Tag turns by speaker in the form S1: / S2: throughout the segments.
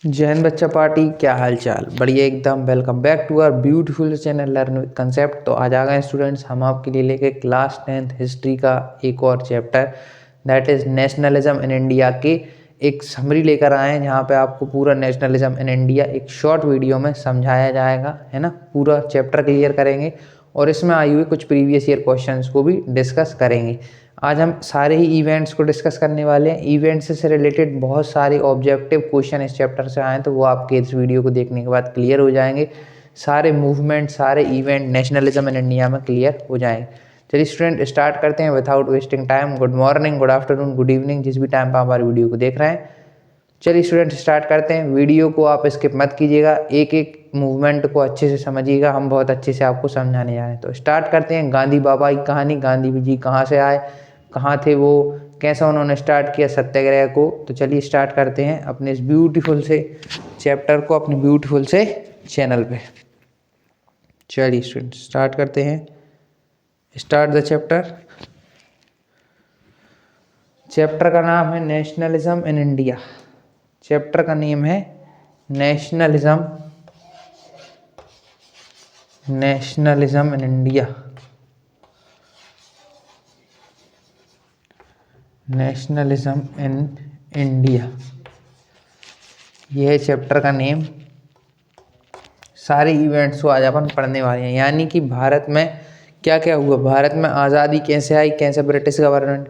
S1: जय हिंद बच्चा पार्टी, क्या हाल चाल? बढ़िया एकदम। Welcome back to our beautiful channel learn with concept. तो आज आ गए स्टूडेंट्स, हम आपके लिए लेके क्लास 10th हिस्ट्री का एक और chapter that is nationalism in India के एक समरी लेकर आए हैं, जहाँ पे आपको पूरा नेशनलिज्म इन इंडिया एक शॉर्ट वीडियो में समझाया जाएगा, है ना। पूरा चैप्टर क्लियर करेंगे और इसमें आई हुई कुछ प्रीवियस ईयर क्वेश्चंस को भी डिस्कस करेंगे। आज हम सारे ही इवेंट्स को डिस्कस करने वाले हैं। इवेंट्स से रिलेटेड बहुत सारे ऑब्जेक्टिव क्वेश्चन इस चैप्टर से आए, तो वो आपके इस वीडियो को देखने के बाद क्लियर हो जाएंगे। सारे मूवमेंट, सारे इवेंट नेशनलिज्म इन इंडिया में क्लियर हो जाएंगे। चलिए स्टूडेंट, स्टार्ट करते हैं without wasting time. Good morning, good afternoon, good evening, जिस भी टाइम पर हमारी वीडियो को देख रहे हैं। चलिए स्टूडेंट, स्टार्ट करते हैं। वीडियो को आप स्किप मत कीजिएगा, एक एक मूवमेंट को अच्छे से समझिएगा, हम बहुत अच्छे से आपको समझाने जा रहे हैं। तो स्टार्ट करते हैं। गांधी बाबा की कहानी। गांधी जी कहाँ से आए, कहाँ थे वो, कैसा उन्होंने स्टार्ट किया सत्याग्रह को। तो चलिए स्टार्ट करते हैं अपने इस ब्यूटीफुल से चैप्टर को अपने ब्यूटीफुल से चैनल पे। चलिए स्टूडेंट, स्टार्ट करते हैं। Start the chapter. चैप्टर का नाम है नेशनलिज्म इन इंडिया। चैप्टर का नेम है nationalism in India. Nationalism in India, यह है चैप्टर का नेम। सारे इवेंट्स को आज अपन पढ़ने वाले हैं, यानी कि भारत में क्या क्या हुआ, भारत में आज़ादी कैसे आई, कैसे ब्रिटिश गवर्नमेंट।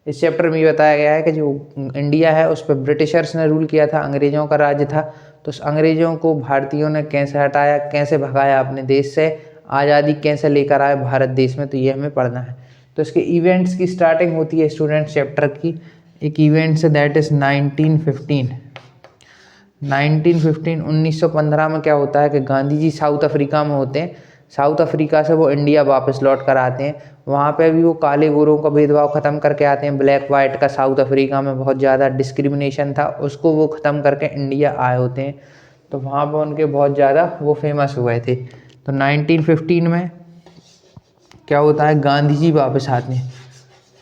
S1: इस चैप्टर में ये बताया गया है कि जो इंडिया है उस पर ब्रिटिशर्स ने रूल किया था, अंग्रेज़ों का राज्य था। तो उस अंग्रेज़ों को भारतीयों ने कैसे हटाया, कैसे भगाया अपने देश से, आज़ादी कैसे लेकर आए भारत देश में, तो ये हमें पढ़ना है। तो इसके इवेंट्स की स्टार्टिंग होती है स्टूडेंट चैप्टर की एक इवेंट से, दैट इज़ 1915। 1915 में क्या होता है कि गांधी जी साउथ अफ्रीका में होते हैं। साउथ अफ्रीका से वो इंडिया वापस लौट कर आते हैं। वहाँ पे भी वो काले गोरों का भेदभाव ख़त्म करके आते हैं। ब्लैक वाइट का साउथ अफ्रीका में बहुत ज़्यादा डिस्क्रिमिनेशन था, उसको वो ख़त्म करके इंडिया आए होते हैं। तो वहाँ पर उनके बहुत ज़्यादा वो फेमस हुए थे। तो 1915 में क्या होता है, गांधी जी वापस आते हैं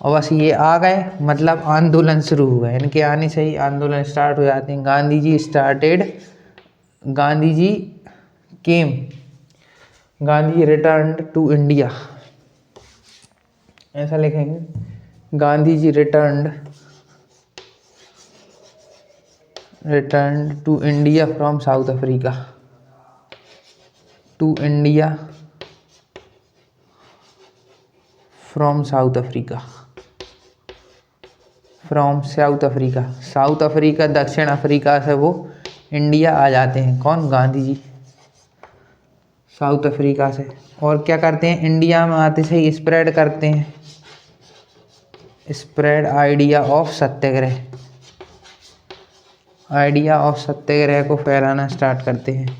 S1: और बस ये आ गए, मतलब आंदोलन शुरू हुआ। इनके आने से ही आंदोलन स्टार्ट हो जाते हैं। Gandhi ji started, Gandhi ji came, Gandhi returned to India, ऐसा लिखेंगे। Gandhi ji returned to India from South Africa, to India from South Africa, from South Africa. South Africa, दक्षिण अफ्रीका से वो इंडिया आ जाते हैं। कौन? गांधी जी साउथ अफ्रीका से। और क्या करते हैं, इंडिया में आते से ही स्प्रेड करते हैं, spread idea of satyagraha, idea of satyagraha को फैलाना स्टार्ट करते हैं।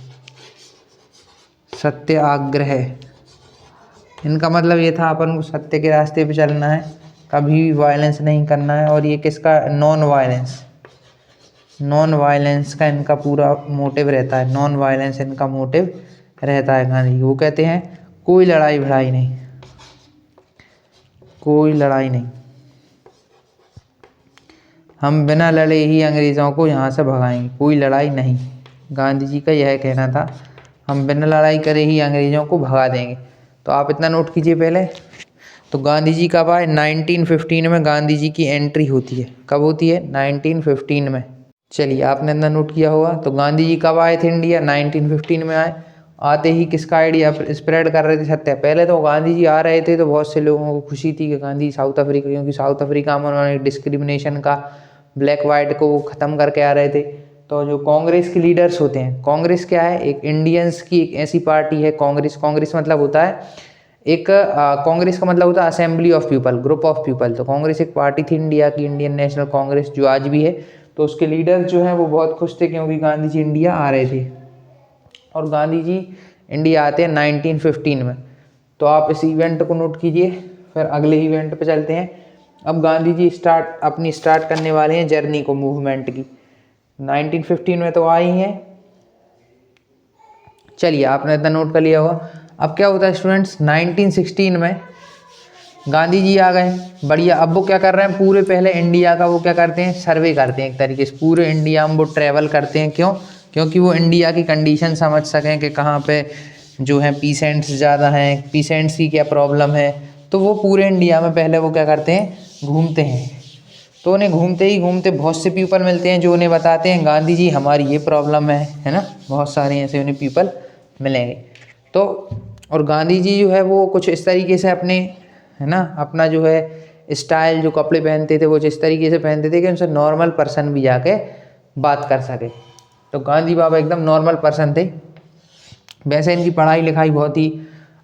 S1: सत्याग्रह, इनका मतलब ये था अपन को सत्य के रास्ते पे चलना है, कभी भी वायलेंस नहीं करना है। और ये किसका? नॉन वायलेंस का इनका पूरा मोटिव रहता है। नॉन वायलेंस इनका मोटिव रहता है गांधी। वो कहते हैं कोई लड़ाई भिड़ाई नहीं, कोई लड़ाई नहीं, हम बिना लड़े ही अंग्रेज़ों को यहाँ से भगाएंगे, कोई लड़ाई नहीं। गांधी जी का यह कहना था, हम बिना लड़ाई करे ही अंग्रेज़ों को भगा देंगे। तो आप इतना नोट कीजिए पहले। तो गांधी जी कब आए? 1915 में गांधी जी की एंट्री होती है। कब होती है? 1915 में। चलिए, आपने इतना नोट किया होगा। तो गांधी जी कब आए थे इंडिया? 1915 में आए। आते ही किसका आइडिया स्प्रेड कर रहे थे? सत्या। पहले तो गांधी जी आ रहे थे तो बहुत से लोगों को खुशी थी कि गांधी साउथ अफ्रीका, क्योंकि साउथ अफ्रीका में उन्होंने डिस्क्रिमिनेशन का, ब्लैक वाइट को वो ख़त्म करके आ रहे थे। तो जो कांग्रेस के लीडर्स होते हैं, कांग्रेस क्या है? एक इंडियंस की एक ऐसी पार्टी है कांग्रेस। कांग्रेस मतलब होता है एक, कांग्रेस का मतलब होता है assembly of people, group of people. तो कांग्रेस एक पार्टी थी इंडिया की, इंडियन नेशनल कांग्रेस, जो आज भी है। तो उसके लीडर्स जो हैं वो बहुत खुश थे क्योंकि गांधी जी इंडिया आ रहे थे। और गांधी जी इंडिया आते हैं 1915 में। तो आप इस इवेंट को नोट कीजिए, फिर अगले इवेंट पे चलते हैं। अब गांधी जी स्टार्ट करने वाले हैं जर्नी को, मूवमेंट की। 1915 में तो आई हैं। चलिए, आपने इतना नोट कर लिया होगा। अब क्या होता है स्टूडेंट्स, 1916 में गांधी जी आ गए, बढ़िया। अब वो क्या कर रहे हैं, पूरे पहले इंडिया का वो क्या करते हैं, सर्वे करते हैं एक तरीके से, पूरे इंडिया में वो ट्रैवल करते हैं। क्यों? क्योंकि वो इंडिया की कंडीशन समझ सकें कि कहाँ पे जो है पीसेंट्स ज़्यादा हैं, पीसेंट्स की क्या प्रॉब्लम है। तो वो पूरे इंडिया में पहले वो क्या करते हैं, घूमते हैं। तो उन्हें घूमते ही घूमते बहुत से पीपल मिलते हैं जो उन्हें बताते हैं गांधी जी हमारी ये प्रॉब्लम है ना। बहुत सारे ऐसे उन्हें पीपल मिलेंगे। तो और गांधी जी जो है वो कुछ इस तरीके से अपने, है ना, अपना जो है स्टाइल, जो कपड़े पहनते थे वो जिस तरीके से पहनते थे कि उनसे नॉर्मल पर्सन भी जाके बात कर सके। तो गांधी बाबा एकदम नॉर्मल पर्सन थे। वैसे इनकी पढ़ाई लिखाई बहुत ही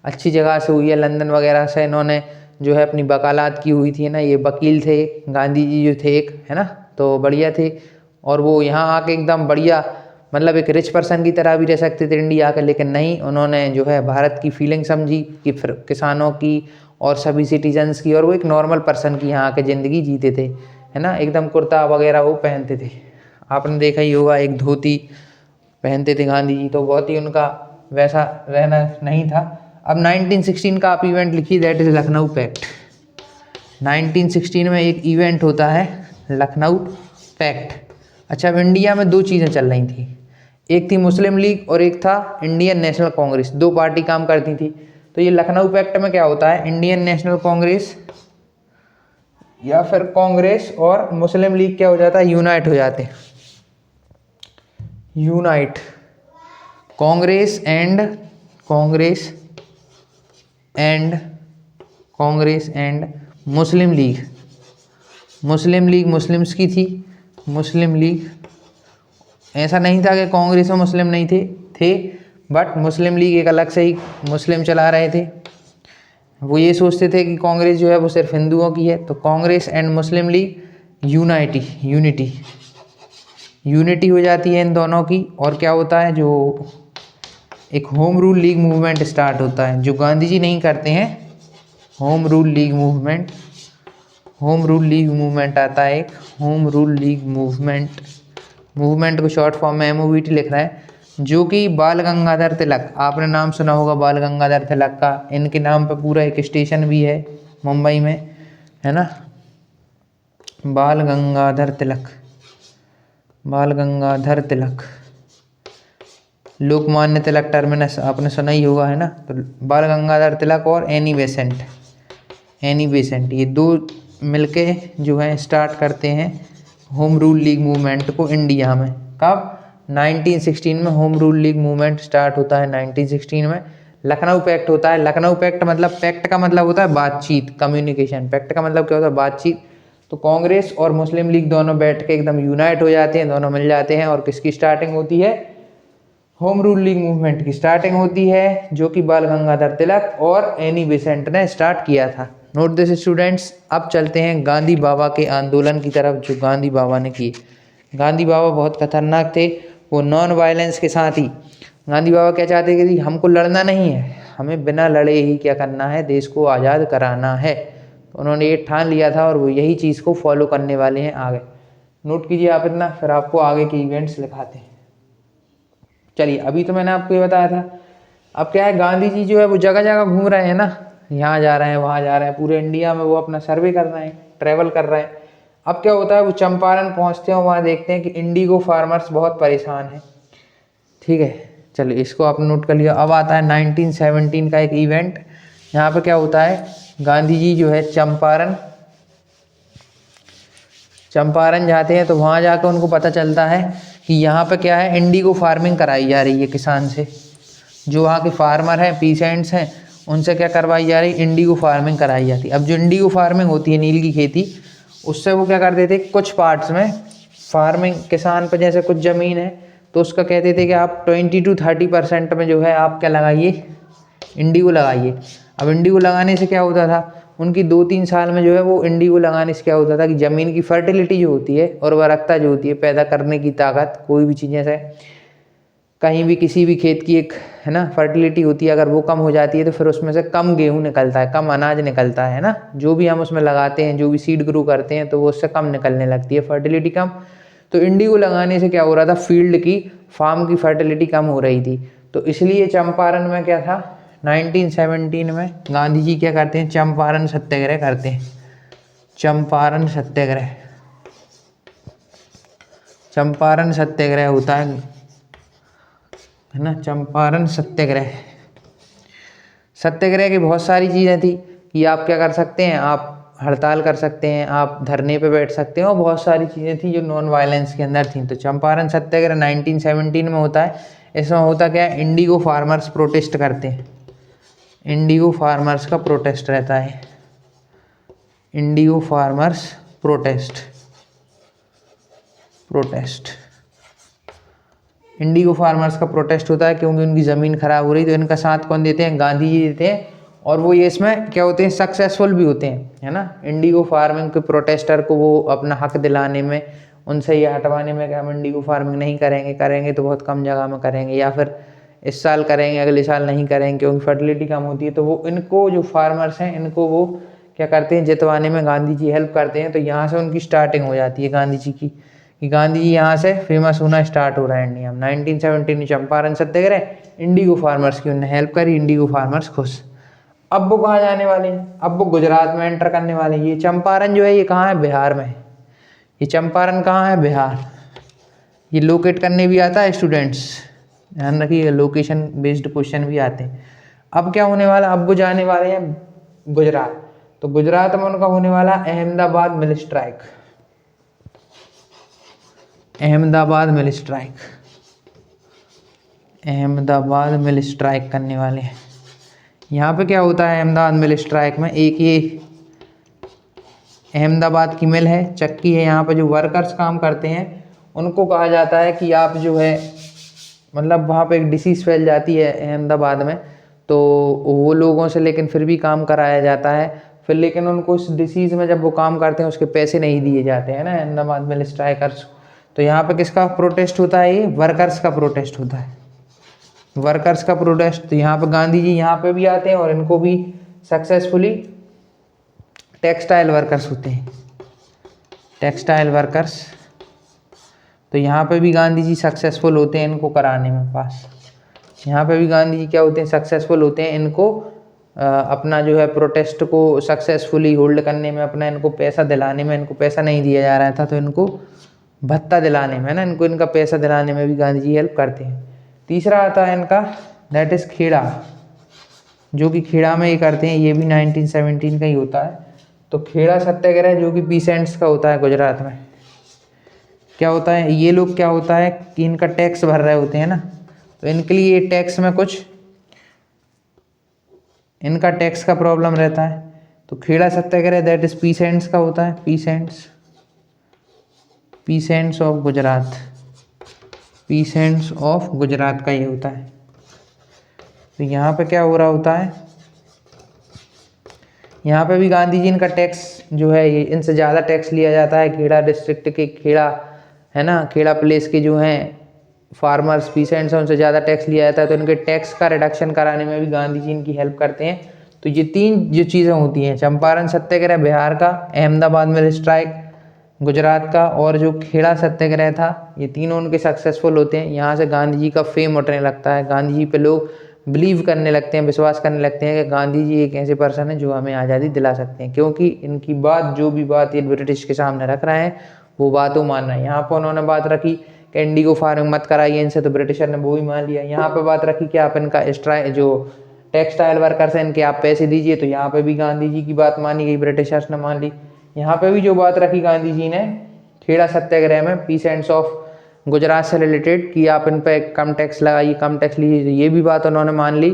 S1: अच्छी जगह से हुई है, लंदन वगैरह से इन्होंने जो है अपनी वकालत की हुई थी ना। ये वकील थे गांधी जी जो थे एक, है ना, तो बढ़िया थे। और वो यहाँ आके एकदम बढ़िया, मतलब एक रिच पर्सन की तरह भी रह सकते थे इंडिया आकर, लेकिन नहीं, उन्होंने जो है भारत की फीलिंग समझी कि फिर किसानों की और सभी सिटीजन्स की, और वो एक नॉर्मल पर्सन की यहाँ आके ज़िंदगी जीते थे, है ना। एकदम कुर्ता वगैरह वो पहनते थे, आपने देखा ही होगा, एक धोती पहनते थे गांधी जी। तो बहुत ही उनका वैसा रहना नहीं था। अब 1916 का आप इवेंट लिखिए, दैट इज़ लखनऊ पैक्ट। 1916 में एक इवेंट होता है लखनऊ पैक्ट। अच्छा, अब इंडिया में दो चीज़ें चल रही थी, एक थी मुस्लिम लीग और एक था इंडियन नेशनल कांग्रेस, दो पार्टी काम करती थी। तो ये लखनऊ पैक्ट में क्या होता है, इंडियन नेशनल कांग्रेस या फिर कांग्रेस और मुस्लिम लीग क्या हो जाता है, यूनाइट हो जाते हैं। Unite, Congress and Muslim league. Muslim league Muslims की थी, मुस्लिम लीग, ऐसा नहीं था कि कांग्रेस में मुस्लिम नहीं थे बट मुस्लिम लीग एक अलग से ही मुस्लिम चला रहे थे। वो ये सोचते थे कि कांग्रेस जो है वो सिर्फ हिंदुओं की है। तो Congress and Muslim league unity हो जाती है इन दोनों की। और क्या होता है, जो एक home rule league movement start होता है, जो गांधी जी नहीं करते हैं। होम रूल लीग मूवमेंट आता है, एक होम रूल लीग मूवमेंट को शॉर्ट फॉर्म में MOVT लिख रहा है, जो कि बाल गंगाधर तिलक, आपने नाम सुना होगा बाल गंगाधर तिलक का। इनके नाम पर पूरा एक स्टेशन भी है मुंबई में, है ना, बाल गंगाधर तिलक, लोकमान्य तिलक टर्मिनस आपने सुना ही होगा, है ना। तो बाल गंगाधर तिलक और एनी बेसेंट ये दो मिलके जो है स्टार्ट करते हैं होम रूल लीग मूवमेंट को इंडिया में। कब? 1916 में home rule league movement start होता है। 1916 में लखनऊ पैक्ट होता है। लखनऊ पैक्ट मतलब, पैक्ट का मतलब होता है बातचीत, कम्युनिकेशन। पैक्ट का मतलब क्या होता है, बातचीत। तो कांग्रेस और मुस्लिम लीग दोनों बैठ के एकदम यूनाइट हो जाते हैं, दोनों मिल जाते हैं। और किसकी स्टार्टिंग होती है, होम रूल लीग मूवमेंट की स्टार्टिंग होती है, जो कि बाल गंगाधर तिलक और एनी बेसेंट ने स्टार्ट किया था। Note this students. अब चलते हैं गांधी बाबा के आंदोलन की तरफ, जो गांधी बाबा ने किए। गांधी बाबा बहुत खतरनाक थे, वो नॉन वायलेंस के साथ ही। गांधी बाबा क्या चाहते थे कि हमको लड़ना नहीं है, हमें बिना लड़े ही क्या करना है, देश को आज़ाद कराना है। तो उन्होंने ये ठान लिया था और वो यही चीज़ को फॉलो करने वाले हैं आगे। नोट कीजिए आप इतना, फिर आपको आगे के इवेंट्स लिखाते हैं। चलिए, अभी तो मैंने आपको ये बताया था। अब क्या है, गांधी जी जो है वो जगह जगह घूम रहे हैं ना, यहाँ जा रहे हैं वहाँ जा रहे हैं, पूरे इंडिया में वो अपना सर्वे कर रहे हैं, ट्रैवल कर रहे हैं। अब क्या होता है, वो चंपारण पहुँचते हैं, वहाँ देखते हैं कि इंडिगो फार्मर्स बहुत परेशान हैं। ठीक है, चलिए इसको आपने नोट कर लिया। अब आता है 1917 का एक इवेंट। यहाँ पे क्या होता है, गांधी जी जो है चंपारण जाते हैं। तो वहाँ जाकर उनको पता चलता है कि यहाँ पे क्या है, इंडिगो फार्मिंग कराई जा रही है किसान से। जो वहाँ के फार्मर हैं, पीसेंट्स हैं, उनसे क्या करवाई जा रही, इंडिगो फार्मिंग कराई जाती है। अब जो इंडिगो फार्मिंग होती है, नील की खेती, उससे वो क्या करते थे, कुछ पार्ट्स में फार्मिंग, किसान पे जैसे कुछ ज़मीन है तो उसका कहते थे कि आप 20 to 30% में जो है आप क्या लगाइए, इंडिगो लगाइए। अब इंडिगो लगाने से क्या होता था, उनकी 2-3 साल में जो है वो इंडिगो लगाने से क्या होता था कि ज़मीन की फर्टिलिटी जो होती है, उर्वरकता जो होती है, पैदा करने की ताकत, कोई भी चीज़ जैसे कहीं भी किसी भी खेत की एक, है ना, फर्टिलिटी होती है, अगर वो कम हो जाती है तो फिर उसमें से कम गेहूँ निकलता है, कम अनाज निकलता है ना। जो भी हम उसमें लगाते हैं, जो भी सीड ग्रो करते हैं, तो वो उससे कम निकलने लगती है, फर्टिलिटी कम। तो इंडिगो लगाने से क्या हो रहा था, फील्ड की, फार्म की फर्टिलिटी कम हो रही थी। तो इसलिए चंपारण में क्या था, 1917 में गांधी जी क्या करते हैं, चंपारण सत्याग्रह करते हैं। चंपारण सत्याग्रह, चंपारण सत्याग्रह होता है ना, चंपारण सत्याग्रह। सत्याग्रह की बहुत सारी चीज़ें थी कि आप क्या कर सकते हैं, आप हड़ताल कर सकते हैं, आप धरने पे बैठ सकते हैं, और बहुत सारी चीज़ें थी जो नॉन वायलेंस के अंदर थी। तो चंपारण सत्याग्रह 1917 में होता है। इसमें होता क्या है, इंडिगो फार्मर्स प्रोटेस्ट करते हैं। इंडिगो फार्मर्स का प्रोटेस्ट रहता है, Indigo farmers protest. Indigo farmers का प्रोटेस्ट होता है क्योंकि उनकी ज़मीन खराब हो रही, तो इनका साथ कौन देते हैं, गांधी जी देते हैं। और वो ये इसमें क्या होते हैं, सक्सेसफुल भी होते हैं, है ना। इंडिगो फार्मिंग के प्रोटेस्टर को वो अपना हक दिलाने में, उनसे ये हटवाने में कि हम इंडिगो फार्मिंग नहीं करेंगे, करेंगे तो बहुत कम जगह में करेंगे, या फिर इस साल करेंगे अगले साल नहीं करेंगे क्योंकि फर्टिलिटी कम होती है। तो वो इनको जो फार्मर्स हैं इनको वो क्या करते हैं, जितवाने में गांधी जी हेल्प करते हैं। तो यहाँ से उनकी स्टार्टिंग हो जाती है गांधी जी की, कि गांधी जी यहाँ से फेमस होना स्टार्ट हो रहा है इंडिया में। 1917 में चंपारण सत्याग्रह, इंडिगो फार्मर्स की उन्होंने हेल्प करी, इंडिगो फार्मर्स खुश। अब वो कहाँ जाने वाले हैं, अब वो गुजरात में एंटर करने वाले हैं। ये चंपारण जो है ये कहाँ है, बिहार में है। ये चंपारण कहाँ है, बिहार। ये लोकेट करने भी आता है स्टूडेंट्स, ध्यान रखिए, लोकेशन बेस्ड क्वेश्चन भी आते हैं। अब क्या होने वाला, अब वो जाने वाले हैं गुजरात। तो गुजरात में उनका होने वाला अहमदाबाद मिल स्ट्राइक, अहमदाबाद मिल स्ट्राइक, अहमदाबाद मिल स्ट्राइक करने वाले हैं। यहाँ पे क्या होता है अहमदाबाद मिल स्ट्राइक में, एक ये अहमदाबाद की मिल है, चक्की है, यहाँ पे जो वर्कर्स काम करते हैं उनको कहा जाता है कि आप जो है, मतलब वहाँ पे एक डिसीज़ फैल जाती है अहमदाबाद में, तो वो लोगों से लेकिन फिर भी काम कराया जाता है। फिर लेकिन उनको उस डिसीज़ में जब वो काम करते हैं उसके पैसे नहीं दिए जाते हैं ना, अहमदाबाद मिल स्ट्राइकर्स। तो यहाँ पे किसका प्रोटेस्ट होता है, ये वर्कर्स का प्रोटेस्ट होता है, वर्कर्स का प्रोटेस्ट। तो यहाँ पे गांधी जी यहाँ पे भी आते हैं और इनको भी सक्सेसफुली, टेक्सटाइल वर्कर्स होते हैं, टेक्सटाइल वर्कर्स। तो यहाँ पे भी गांधी जी सक्सेसफुल होते हैं इनको कराने में पास। यहाँ पे भी गांधी जी क्या होते हैं, सक्सेसफुल होते हैं इनको अपना जो है प्रोटेस्ट को सक्सेसफुली होल्ड करने में, अपना इनको पैसा दिलाने में। इनको पैसा नहीं दिया जा रहा था तो इनको भत्ता दिलाने में, है ना, इनको इनका पैसा दिलाने में भी गांधी जी हेल्प करते हैं। तीसरा आता है इनका, दैट इज़ खेड़ा, जो कि खेड़ा में ये करते हैं, ये भी 1917 का ही होता है। तो खेड़ा सत्याग्रह जो कि पीसेंट्स का होता है गुजरात में। क्या होता है, ये लोग क्या होता है कि इनका टैक्स भर रहे होते हैं ना, तो इनके लिए ये टैक्स में कुछ इनका टैक्स का प्रॉब्लम रहता है। तो खेड़ा सत्याग्रह दैट इज पीसेंट्स का होता है, peasants, peasants of Gujarat, peasants of Gujarat का ये होता है। तो यहाँ पे क्या हो रहा होता है, यहाँ पे भी गांधी जी इनका टैक्स जो है ये इनसे ज़्यादा टैक्स लिया जाता है। खेड़ा डिस्ट्रिक्ट के, खेड़ा है ना, खेड़ा प्लेस के जो हैं फार्मर्स पीसेंट्स हैं उनसे ज़्यादा टैक्स लिया जाता है। तो इनके टैक्स का रिडक्शन कराने में भी गांधी जी इनकी हेल्प करते हैं। तो ये तीन जो चीज़ें होती हैं, चंपारण सत्याग्रह बिहार का, अहमदाबाद मिल स्ट्राइक गुजरात का, और जो खेड़ा सत्याग्रह था, ये तीनों उनके सक्सेसफुल होते हैं। यहाँ से गांधी जी का फेम उठने लगता है, गांधी जी पे लोग बिलीव करने लगते हैं, विश्वास करने लगते हैं कि गांधी जी एक ऐसे पर्सन हैं जो हमें आज़ादी दिला सकते हैं, क्योंकि इनकी बात, जो भी बात ये ब्रिटिश के सामने रख रहे हैं वो बातों मान रहे हैं। यहाँ पर उन्होंने बात रखी कि इंडिगो फार्मिंग मत कराइए इनसे, तो ब्रिटिशर ने वो भी मान लिया। यहाँ पे बात रखी कि आप इनका स्ट्राइक, जो टेक्सटाइल वर्कर्स हैं इनके आप पैसे दीजिए, तो यहाँ पे भी गांधी जी की बात मानी गई, ब्रिटिशर्स ने मान ली। यहाँ पे भी जो बात रखी गांधी जी ने खेड़ा सत्याग्रह में पीसेंट्स ऑफ गुजरात से रिलेटेड, कि आप इन पे कम टैक्स लगाइए, कम टैक्स लीजिए, ये भी बात उन्होंने मान ली।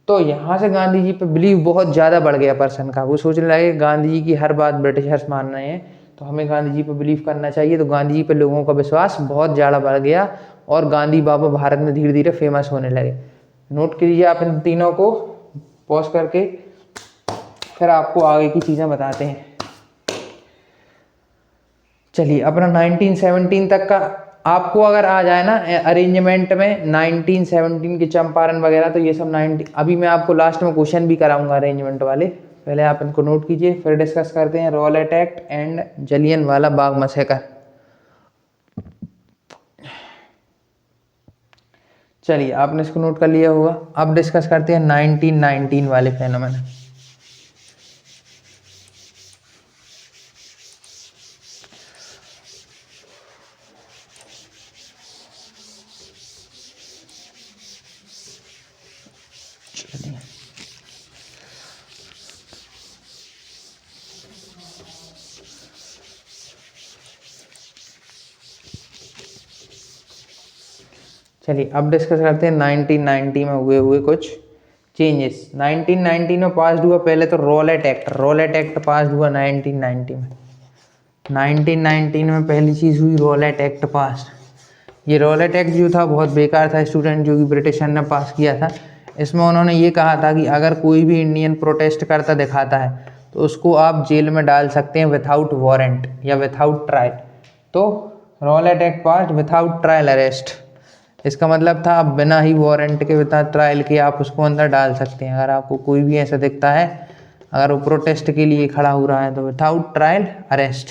S1: तो यहाँ से गांधी जी पे बिलीव बहुत ज़्यादा बढ़ गया पर्सन का। वो सोचने लगे गांधी जी की हर बात ब्रिटिशर्स मान रहे हैं तो हमें गांधी जी पे बिलीव करना चाहिए। तो गांधी जी पे लोगों का विश्वास बहुत ज़्यादा बढ़ गया और गांधी बाबा भारत में धीरे धीरे फेमस होने लगे। नोट कीजिए आप इन तीनों को, पॉज करके फिर आपको आगे की चीज़ें बताते हैं। चलिए अपना 1917 तक का आपको अगर आ जाए ना अरेंजमेंट में 1917 के चंपारण वगैरह, तो ये सब 90, अभी मैं आपको लास्ट में क्वेश्चन भी कराऊंगा अरेंजमेंट वाले, पहले आप इनको नोट कीजिए फिर डिस्कस करते हैं। Rowlatt act and Jallianwala Bagh massacre. चलिए आपने इसको नोट कर लिया होगा। अब डिस्कस करते हैं 1919 वाले फेनोमेना। चलिए अब डिस्कस करते हैं 1990 में हुए कुछ चेंजेस। 1919 में पास हुआ पहले तो रॉलेट एक्ट पास हुआ 1990 में। 1919 में पहली चीज़ हुई रॉलेट एक्ट पास। ये रॉलेट एक्ट जो था बहुत बेकार था स्टूडेंट, जो कि ब्रिटिशर ने पास किया था। इसमें उन्होंने ये कहा था कि अगर कोई भी इंडियन प्रोटेस्ट करता दिखाता है तो उसको आप जेल में डाल सकते हैं विथआउट वारंट या विथआउट ट्रायल। तो रॉलेट एक्ट पास विथआउट ट्रायल अरेस्ट, इसका मतलब था आप बिना ही वारंट के बिना ट्रायल के आप उसको अंदर डाल सकते हैं। अगर आपको कोई भी ऐसा दिखता है, अगर वो प्रोटेस्ट के लिए खड़ा हो रहा है तो विथआउट ट्रायल अरेस्ट।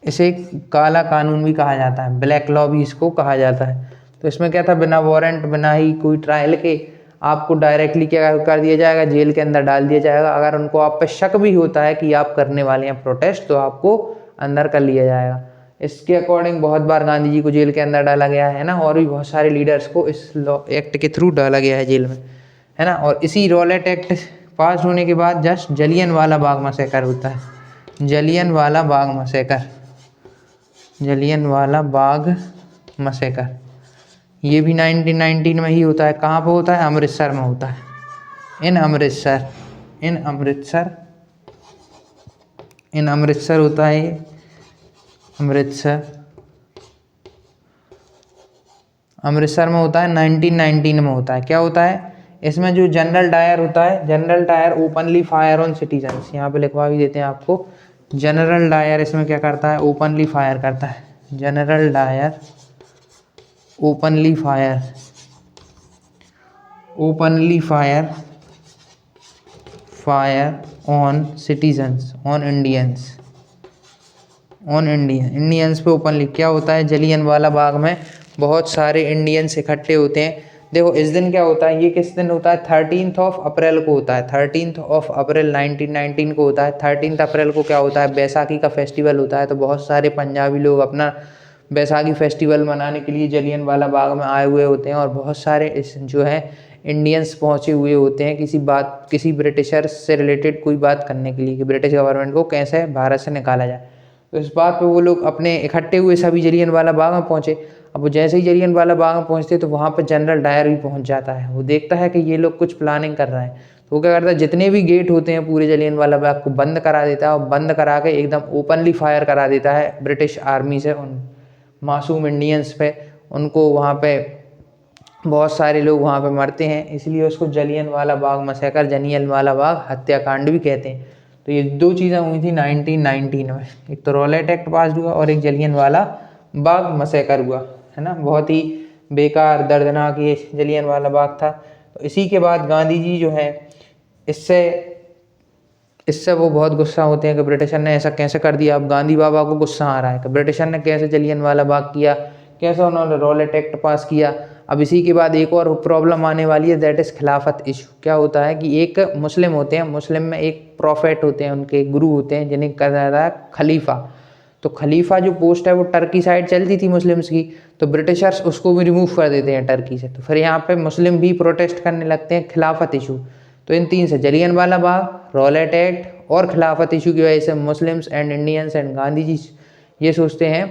S1: इसे काला कानून भी कहा जाता है, ब्लैक लॉ भी इसको कहा जाता है। तो इसमें क्या था, बिना वारंट बिना ही कोई ट्रायल के आपको डायरेक्टली क्या कर दिया जाएगा, जेल के अंदर डाल दिया जाएगा। अगर उनको आप पे शक भी होता है कि आप करने वाले हैं प्रोटेस्ट तो आपको अंदर कर लिया जाएगा। इसके अकॉर्डिंग बहुत बार गांधी जी को जेल के अंदर डाला गया है ना, और भी बहुत सारे लीडर्स को इस लॉ एक्ट के थ्रू डाला गया है जेल में, है ना। और इसी रॉलेट एक्ट पास होने के बाद जस्ट जलियनवाला बाग मैसेकर होता है। जलियनवाला बाग मैसेकर ये भी 1919 में ही होता है। कहाँ पे होता है? अमृतसर में होता है। इन अमृतसर होता है ये। अमृतसर में होता है। 1919 में होता है। क्या होता है इसमें? जो जनरल डायर होता है, general Dyer openly fire on citizens. यहाँ पे लिखवा भी देते हैं आपको। जनरल डायर इसमें क्या करता है? ओपनली फायर करता है। General Dyer openly fire on citizens, on Indians पे ओपनली। क्या होता है? जलियनवाला बाग में बहुत सारे इंडियंस इकट्ठे होते हैं। देखो इस दिन क्या होता है, ये किस दिन होता है? 13 अप्रैल को होता है। 13 अप्रैल 1919 को होता है। 13 अप्रैल को क्या होता है? बैसाखी का फेस्टिवल होता है। तो बहुत सारे पंजाबी लोग अपना बैसाखी फेस्टिवल मनाने के लिए जलियनवाला बाग में आए हुए होते हैं, और बहुत सारे इस जो है इंडियंस पहुंचे हुए होते हैं किसी ब्रिटिशर से रिलेटेड कोई बात करने के लिए कि ब्रिटिश गवर्नमेंट को कैसे भारत से निकाला जाए। तो इस बात पे वो लोग अपने इकट्ठे हुए सभी जलियनवाला बाग में पहुंचे। अब वो जैसे ही जलियनवाला बाग में पहुंचते तो वहाँ पे जनरल डायर भी पहुंच जाता है। वो देखता है कि ये लोग कुछ प्लानिंग कर रहे हैं, तो वो क्या करता है, जितने भी गेट होते हैं पूरे जलियनवाला बाग को बंद करा देता है, और बंद करा के एकदम ओपनली फायर करा देता है ब्रिटिश आर्मी से उन मासूम इंडियंस पे। उनको वहाँ पे बहुत सारे लोग वहाँ पे मरते हैं, इसलिए उसको जलियनवाला बाग मैसेकर, जलियनवाला बाग हत्याकांड भी कहते हैं। तो ये दो चीज़ें हुई थी 1919 में, एक तो रॉलेट एक्ट पास हुआ और एक जलियनवाला बाग मैसेकर हुआ, है ना। बहुत ही बेकार दर्दनाक ये जलियनवाला बाग था। तो इसी के बाद गांधी जी जो है इससे वो बहुत गुस्सा होते हैं कि ब्रिटिशर ने ऐसा कैसे कर दिया। अब गांधी बाबा को गुस्सा आ रहा है कि ब्रिटिशर ने कैसे जलियनवाला बाग किया, कैसे उन्होंने रॉलेट एक्ट पास किया। अब इसी के बाद एक और प्रॉब्लम आने वाली है, दैट इज़ खिलाफत इशू। क्या होता है कि एक मुस्लिम होते हैं, मुस्लिम में एक प्रॉफेट होते हैं, उनके गुरु होते हैं जिन्हें कहा जाता है खलीफा। तो खलीफा जो पोस्ट है वो टर्की साइड चलती थी मुस्लिम्स की, तो ब्रिटिशर्स उसको भी रिमूव कर देते हैं टर्की से। तो फिर यहाँ पे मुस्लिम भी प्रोटेस्ट करने लगते हैं खिलाफत इशू। तो इन तीन से, जलियनवाला बाग, रॉलेट एक्ट और खिलाफत इशू की वजह से Muslims and Indians and Gandhi ji ये सोचते हैं,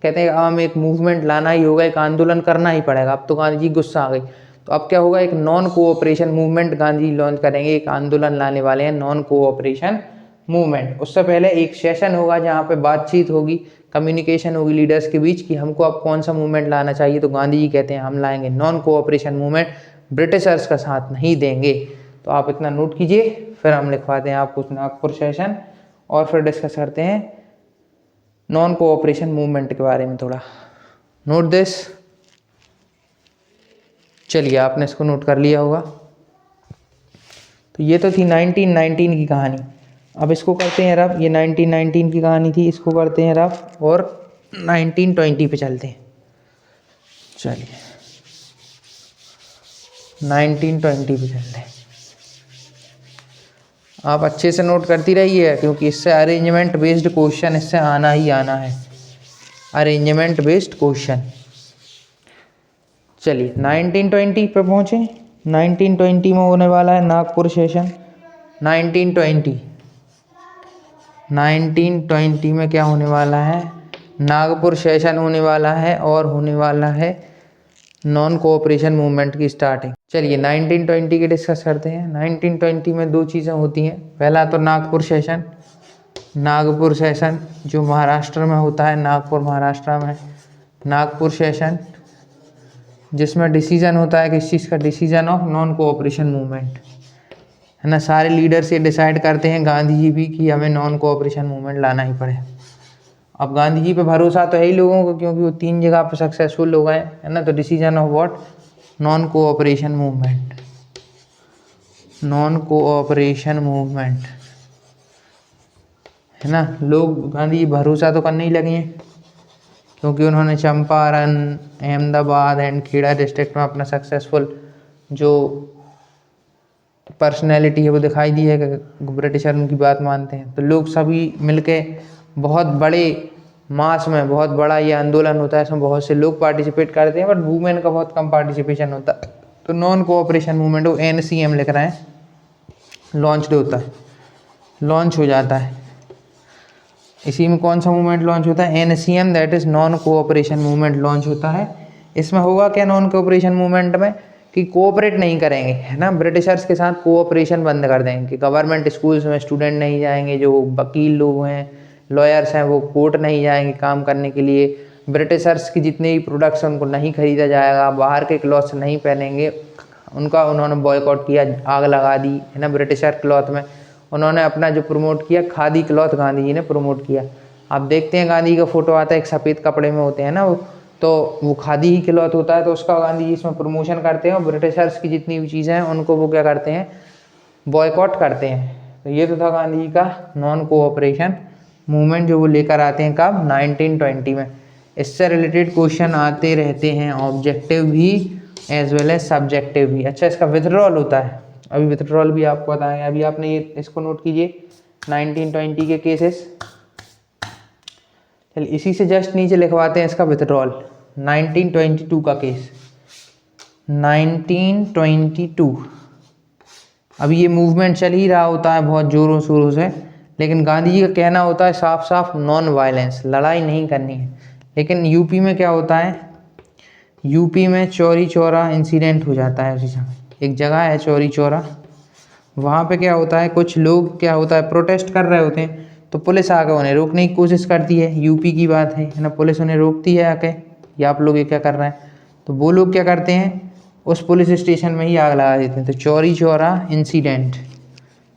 S1: कहते हैं हम एक मूवमेंट लाना ही होगा, एक आंदोलन करना ही पड़ेगा। अब तो गांधी जी गुस्सा आ गई, तो अब क्या होगा, एक non cooperation movement Gandhi launch करेंगे, एक आंदोलन लाने वाले हैं नॉन कोऑपरेशन मूवमेंट। उससे पहले एक सेशन होगा जहाँ पे बातचीत होगी, कम्युनिकेशन होगी लीडर्स के बीच कि हमको अब कौन सा मूवमेंट लाना चाहिए। तो गांधी जी कहते हैं हम लाएंगे नॉन कोऑपरेशन मूवमेंट, ब्रिटिशर्स का साथ नहीं देंगे। तो आप इतना नोट कीजिए, फिर हम लिखवाते हैं आपको नागपुर सेशन, और फिर डिस्कस करते हैं नॉन कोऑपरेशन मूवमेंट के बारे में थोड़ा। Note this. चलिए आपने इसको नोट कर लिया होगा। तो ये तो थी 1919 की कहानी। अब इसको करते हैं रफ। ये 1919 की कहानी थी, इसको करते हैं रफ और 1920 पे चलते हैं। चलिए 1920 पे चलते हैं। आप अच्छे से नोट करती रहिए क्योंकि इससे अरेंजमेंट बेस्ड क्वेश्चन इससे आना ही आना है, अरेंजमेंट बेस्ड क्वेश्चन। चलिए 1920 पे पहुँचे। 1920 में होने वाला है नागपुर सेशन। 1920 में क्या होने वाला है, नागपुर सेशन होने वाला है और होने वाला है नॉन कोऑपरेशन मूवमेंट की स्टार्टिंग। चलिए 1920 की डिस्कस करते हैं। 1920 में दो चीज़ें होती हैं। पहला तो नागपुर सेशन, नागपुर सेशन जो महाराष्ट्र में होता है, नागपुर महाराष्ट्र में नागपुर सेशन, जिसमें डिसीजन होता है किस चीज़ का, decision of non cooperation movement, है ना। सारे लीडर्स ये डिसाइड करते हैं, गांधी जी भी, कि हमें नॉन कोऑपरेशन मूवमेंट लाना ही पड़े। अब गांधी जी पे भरोसा तो है ही लोगों को क्योंकि वो 3 जगह पर सक्सेसफुल हो गए, है ना। तो decision of what, non cooperation movement, non cooperation movement, है ना। लोग गांधी जी भरोसा तो करने ही लगे हैं क्योंकि उन्होंने चंपारण, अहमदाबाद एंड खेड़ा डिस्ट्रिक्ट में अपना सक्सेसफुल जो पर्सनैलिटी है वो दिखाई दी है कि ब्रिटिशर उनकी बात मानते हैं। तो लोग सभी मिलके बहुत बड़े मास में, बहुत बड़ा ये आंदोलन होता है, इसमें बहुत से लोग पार्टिसिपेट करते हैं, बट वुमेन का बहुत कम पार्टिसिपेशन होता है। तो नॉन कोऑपरेशन मूवमेंट वो NCM लिख रहे हैं, लॉन्च होता है, लॉन्च हो जाता है। इसी में कौन सा मूवमेंट लॉन्च होता है, NCM, that is non cooperation movement launch होता है। इसमें होगा क्या नॉन कोऑपरेशन मूवमेंट में, कि कोऑपरेट नहीं करेंगे, है ना। ब्रिटिशर्स के साथ कोऑपरेशन बंद कर देंगे कि गवर्नमेंट स्कूल्स में स्टूडेंट नहीं जाएंगे, जो वकील लोग हैं, लॉयर्स हैं, वो कोर्ट नहीं जाएंगे काम करने के लिए। ब्रिटिशर्स की जितने भी प्रोडक्ट्स उनको नहीं खरीदा जाएगा, बाहर के क्लॉथ्स नहीं पहनेंगे, उनका उन्होंने बॉयकॉट किया, आग लगा दी, है ना। ब्रिटिशर क्लॉथ में उन्होंने अपना जो प्रमोट किया, खादी क्लॉथ गांधी जी ने प्रमोट किया। आप देखते हैं गांधी का फोटो आता है, एक सफ़ेद कपड़े में होते हैं ना वो, तो वो खादी ही क्लॉथ होता है, तो उसका गांधी जी इसमें प्रमोशन करते हैं और ब्रिटिशर्स की जितनी भी चीज़ें हैं उनको वो क्या करते हैं, बॉयकॉट करते हैं। तो ये तो था गांधी जी का नॉन कोऑपरेशन मूवमेंट जो वो लेकर आते हैं कब, 1920 में। इससे रिलेटेड क्वेश्चन आते रहते हैं, ऑब्जेक्टिव भी एज वेल एज सब्जेक्टिव भी। अच्छा, इसका विथड्रॉल होता है, अभी विथड्रॉल भी आपको बताएंगे। अभी आपने ये इसको नोट कीजिए 1920 के केसेस। चलिए इसी से जस्ट नीचे लिखवाते हैं इसका विथड्रॉल। 1922 का केस, 1922। अभी ये मूवमेंट चल ही रहा होता है बहुत ज़ोरों शोरों से, लेकिन गांधी जी का कहना होता है साफ साफ नॉन वायलेंस, लड़ाई नहीं करनी है। लेकिन यूपी में क्या होता है, यूपी में चौरी चौरा इंसिडेंट हो जाता है उसी समय। एक जगह है चौरी चौरा, वहाँ पे क्या होता है, कुछ लोग क्या होता है प्रोटेस्ट कर रहे होते हैं, तो पुलिस आके उन्हें रोकने की कोशिश करती है। यूपी की बात है ना, पुलिस उन्हें रोकती है आके, ये आप लोग ये क्या कर रहे हैं। तो वो लोग क्या करते हैं, उस पुलिस स्टेशन में ही आग लगा देते हैं। तो चौरी चौरा इंसिडेंट,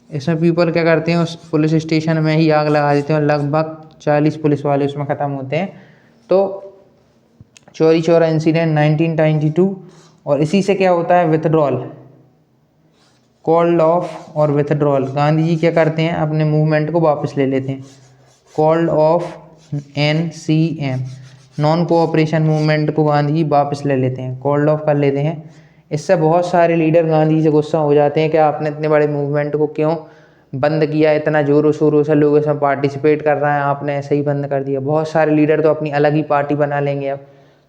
S1: इसमें पीपल क्या करते हैं, उस पुलिस स्टेशन में ही आग लगा देते हैं और लगभग 40 पुलिस वाले उसमें ख़त्म होते हैं। तो चौरी चौरा इंसिडेंट 1922। और इसी से क्या होता है, विथड्रॉल, कॉल्ड ऑफ और विथड्रॉल। गांधी जी क्या करते हैं, अपने मूवमेंट को वापस ले लेते हैं। Called off NCM, non cooperation movement को गांधी जी वापस ले लेते हैं, कॉल्ड ऑफ कर लेते हैं। इससे बहुत सारे लीडर गांधी जी से गुस्सा हो जाते हैं कि आपने इतने बड़े मूवमेंट को क्यों बंद किया, इतना ज़ोरों शोरों से लोग इसमें पार्टिसिपेट कर रहे हैं, आपने ऐसे ही बंद कर दिया। बहुत सारे लीडर तो अपनी अलग ही पार्टी बना लेंगे अब।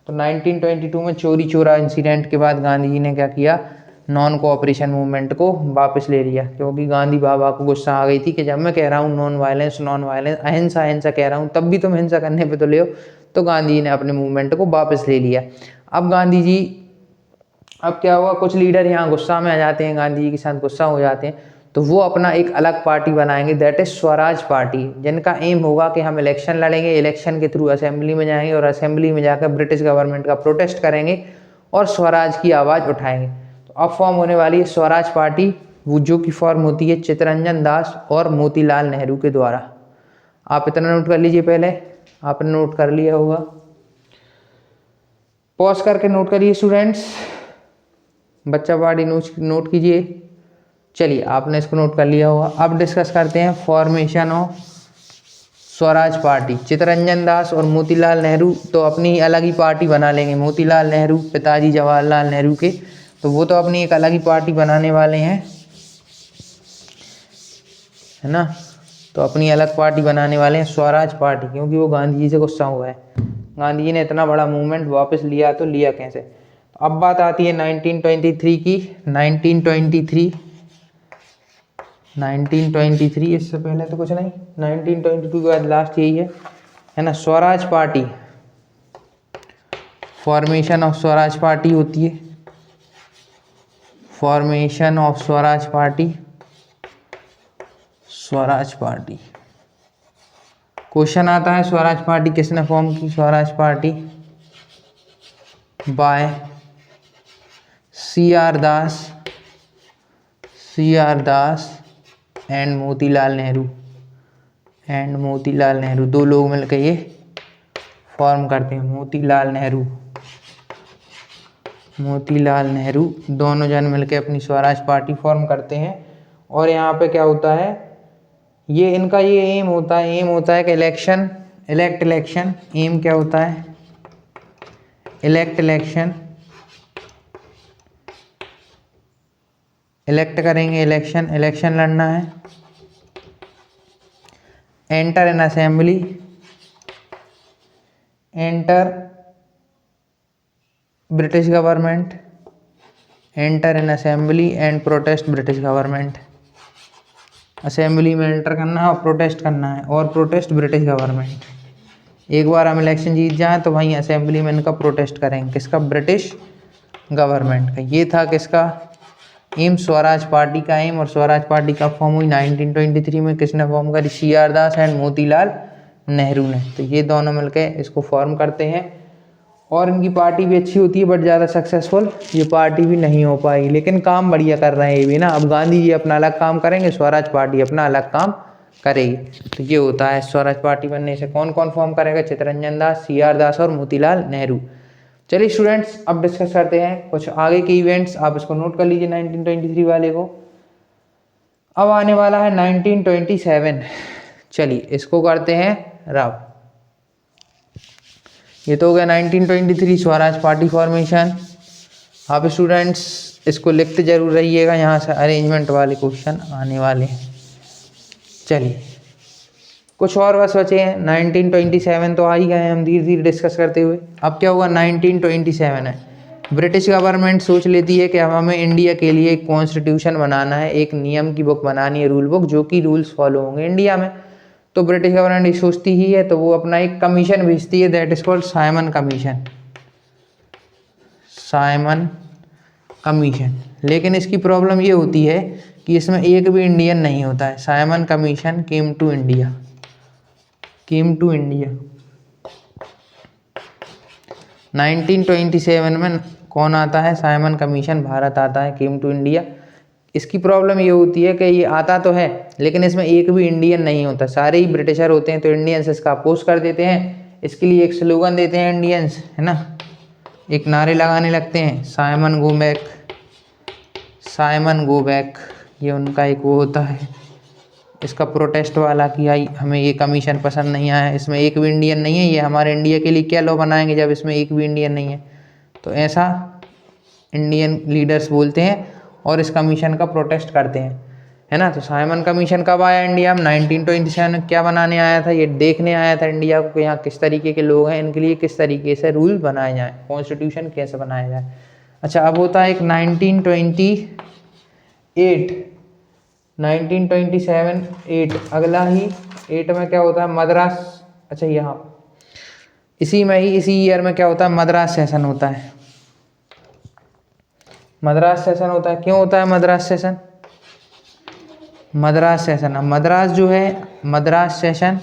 S1: तो 1922 में चौरी चौरा इंसिडेंट के बाद गांधी जी ने क्या किया, नॉन कोऑपरेशन मूवमेंट को वापस ले लिया, क्योंकि गांधी बाबा को गुस्सा आ गई थी कि जब मैं कह रहा हूँ नॉन वायलेंस, अहिंसा अहिंसा कह रहा हूँ, तब भी तुम हिंसा करने पे तो ले हो। तो गांधी जी ने अपने मूवमेंट को वापस ले लिया। अब गांधी जी, अब क्या हुआ, कुछ लीडर यहाँ गुस्सा में आ जाते हैं, गांधी जी के साथ गुस्सा हो जाते हैं, तो वो अपना एक अलग पार्टी बनाएंगे, दैट इज स्वराज पार्टी, जिनका एम होगा कि हम इलेक्शन लड़ेंगे, इलेक्शन के थ्रू असेंबली में जाएंगे और असेंबली में जाकर ब्रिटिश गवर्नमेंट का प्रोटेस्ट करेंगे और स्वराज की आवाज़ उठाएंगे। तो अब फॉर्म होने वाली है स्वराज पार्टी, वो जो की फॉर्म होती है चित्तरंजन दास और मोतीलाल नेहरू के द्वारा। आप इतना नोट कर लीजिए, पहले आपने नोट कर लिया होगा, पॉज करके नोट करिए स्टूडेंट्स, बच्चा पार्टी नोट कीजिए। चलिए आपने इसको नोट कर लिया होगा। अब डिस्कस करते हैं formation of Swaraj party. Chittaranjan Das और मोतीलाल नेहरू तो अपनी अलग ही पार्टी बना लेंगे। मोतीलाल नेहरू पिताजी जवाहरलाल नेहरू के, तो वो तो अपनी एक अलग ही पार्टी बनाने वाले हैं, है ना। तो अपनी अलग पार्टी बनाने वाले हैं स्वराज पार्टी, क्योंकि वो गांधी जी से गुस्सा हुआ है। गांधी जी ने इतना बड़ा मूवमेंट वापस लिया तो लिया कैसे। तो अब बात आती है 1923 की। 1923 इससे पहले तो कुछ नहीं, 1922 के बाद लास्ट यही है ना। Swaraj party, formation of Swaraj party होती है, formation of Swaraj party. Swaraj party question आता है, स्वराज पार्टी किसने फॉर्म की। Swaraj party by CR Das and Motilal Nehru, दो लोग मिलकर ये फॉर्म करते हैं। मोतीलाल नेहरू दोनों जन मिलकर अपनी स्वराज पार्टी फॉर्म करते हैं। और यहाँ पे क्या होता है, ये इनका ये एम होता है कि इलेक्शन, एम क्या होता है, इलेक्ट करेंगे, इलेक्शन लड़ना है। Enter in assembly, enter British government, enter in assembly and protest British government. Assembly में एंटर करना है और प्रोटेस्ट करना है, और प्रोटेस्ट ब्रिटिश गवर्नमेंट। एक बार हम इलेक्शन जीत जाएं तो वहीं असेंबली में इनका प्रोटेस्ट करेंगे, किसका, ब्रिटिश गवर्नमेंट का। ये था किसका एम, स्वराज पार्टी का एम। और स्वराज पार्टी का फॉर्म हुई 1923 में। किसने फॉर्म करी, CR दास एंड मोतीलाल नेहरू ने। तो ये दोनों मिलकर इसको फॉर्म करते हैं, और इनकी पार्टी भी अच्छी होती है, बट ज़्यादा सक्सेसफुल ये पार्टी भी नहीं हो पाई, लेकिन काम बढ़िया कर रहे हैं ये भी ना। अब गांधी जी अपना अलग काम करेंगे, स्वराज पार्टी अपना अलग काम करेगी। तो ये होता है स्वराज पार्टी बनने से कौन कौन फॉर्म करेगा, चित्तरंजन दास, CR दास और मोतीलाल नेहरू। चलिए स्टूडेंट्स, अब डिस्कस करते हैं कुछ आगे के इवेंट्स। आप इसको नोट कर लीजिए 1923 वाले को। अब आने वाला है 1927। चलिए इसको करते हैं रब। ये तो हो गया 1923 स्वराज पार्टी फॉर्मेशन। आप स्टूडेंट्स इसको लिखते जरूर रहिएगा, यहाँ से अरेंजमेंट वाले क्वेश्चन आने वाले हैं। चलिए कुछ और बस बचे हैं। 1927 तो आ ही गए हैं हम धीरे धीरे डिस्कस करते हुए। अब क्या हुआ, 1927 है। ब्रिटिश गवर्नमेंट सोच लेती है कि अब हमें इंडिया के लिए एक कॉन्स्टिट्यूशन बनाना है, एक नियम की बुक बनानी है, रूल बुक, जो कि रूल्स फॉलो होंगे इंडिया में। तो ब्रिटिश गवर्नमेंट ये सोचती ही है, तो वो अपना एक कमीशन भेजती है, that is called Simon commission. लेकिन इसकी प्रॉब्लम ये होती है कि इसमें एक भी इंडियन नहीं होता है। Simon commission came to India. 1927 में कौन आता है, साइमन कमीशन भारत आता है, केम टू इंडिया। इसकी प्रॉब्लम ये होती है कि ये आता तो है, लेकिन इसमें एक भी इंडियन नहीं होता, सारे ही ब्रिटिशर होते हैं। तो इंडियंस इसका अपोज कर देते हैं, इसके लिए एक स्लोगन देते हैं इंडियंस, है ना, एक नारे लगाने लगते हैं, साइमन गो बैक। ये उनका एक वो होता है, इसका प्रोटेस्ट वाला कि आई हमें ये कमीशन पसंद नहीं आया, इसमें एक भी इंडियन नहीं है, ये हमारे इंडिया के लिए क्या लॉ बनाएंगे जब इसमें एक भी इंडियन नहीं है। तो ऐसा इंडियन लीडर्स बोलते हैं और इस कमीशन का प्रोटेस्ट करते हैं, है ना। तो साइमन कमीशन कब आया इंडिया में, 1927 में। क्या बनाने आया था, ये देखने आया था इंडिया को कि यहाँ किस तरीके के लोग हैं, इनके लिए किस तरीके से रूल बनाए जाए, कॉन्स्टिट्यूशन कैसे बनाया जाए। अच्छा, अब होता है एक 1927 अगला ही 8 में क्या होता है, मद्रास। अच्छा, यहाँ इसी ईयर में क्या होता है, मद्रास सेशन होता है। क्यों होता है मद्रास सेशन? मद्रास जो है, मद्रास सेशन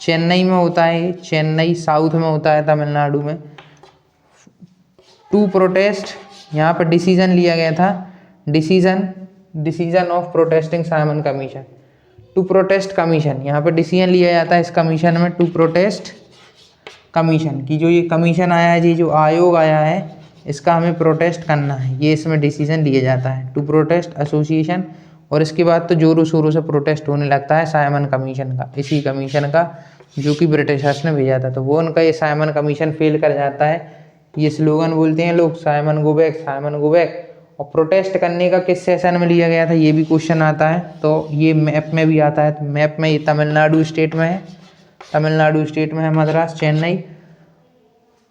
S1: चेन्नई में होता है। चेन्नई साउथ में होता है, तमिलनाडु में। टू प्रोटेस्ट, यहाँ पर डिसीजन लिया गया था, decision of protesting Simon commission. To protest commission, यहाँ पे डिसीजन लिया जाता है इस कमीशन में, टू प्रोटेस्ट कमीशन की। जो ये कमीशन आया है, ये जो आयोग आया है, इसका हमें प्रोटेस्ट करना है, ये इसमें डिसीजन लिया जाता है। टू प्रोटेस्ट एसोसिएशन, और इसके बाद तो जोरों शोरों से प्रोटेस्ट होने लगता है साइमन कमीशन का, इसी कमीशन का जो कि ब्रिटिशर्स ने भेजा था। तो वो उनका ये साइमन कमीशन फेल कर जाता है। ये स्लोगन बोलते हैं लोग, Simon go back, Simon go back. और प्रोटेस्ट करने का किस सेशन में लिया गया था, ये भी क्वेश्चन आता है। तो ये मैप में भी आता है। तो मैप में ये तमिलनाडु स्टेट में है, तमिलनाडु स्टेट में है, मद्रास, चेन्नई।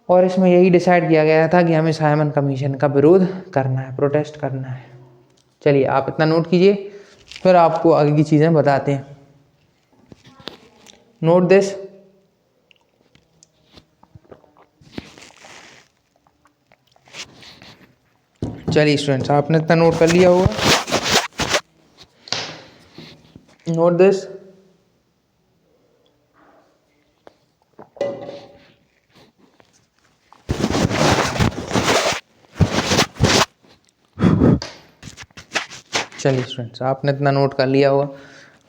S1: और इसमें यही डिसाइड किया गया था कि हमें साइमन कमीशन का विरोध करना है, प्रोटेस्ट करना है। चलिए आप इतना नोट कीजिए, फिर आपको आगे की चीज़ें बताते हैं। Note this. चलिए स्टूडेंट्स, आपने इतना नोट कर लिया होगा। Note this. चलिए स्टूडेंट्स, आपने इतना नोट कर लिया होगा।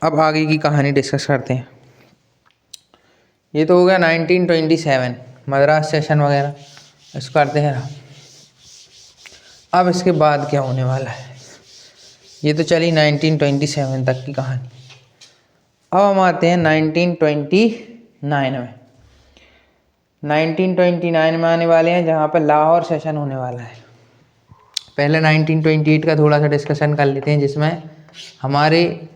S1: अब आगे की कहानी डिस्कस करते हैं। ये तो हो गया 1927 मद्रास सेशन वगैरह, इसको करते हैं। अब इसके बाद क्या होने वाला है, ये तो चली 1927 तक की कहानी। अब हम आते हैं 1929 में। 1929 में आने वाले हैं, जहाँ पर लाहौर सेशन होने वाला है। पहले 1928 का थोड़ा सा डिस्कशन कर लेते हैं, जिसमें हमारे,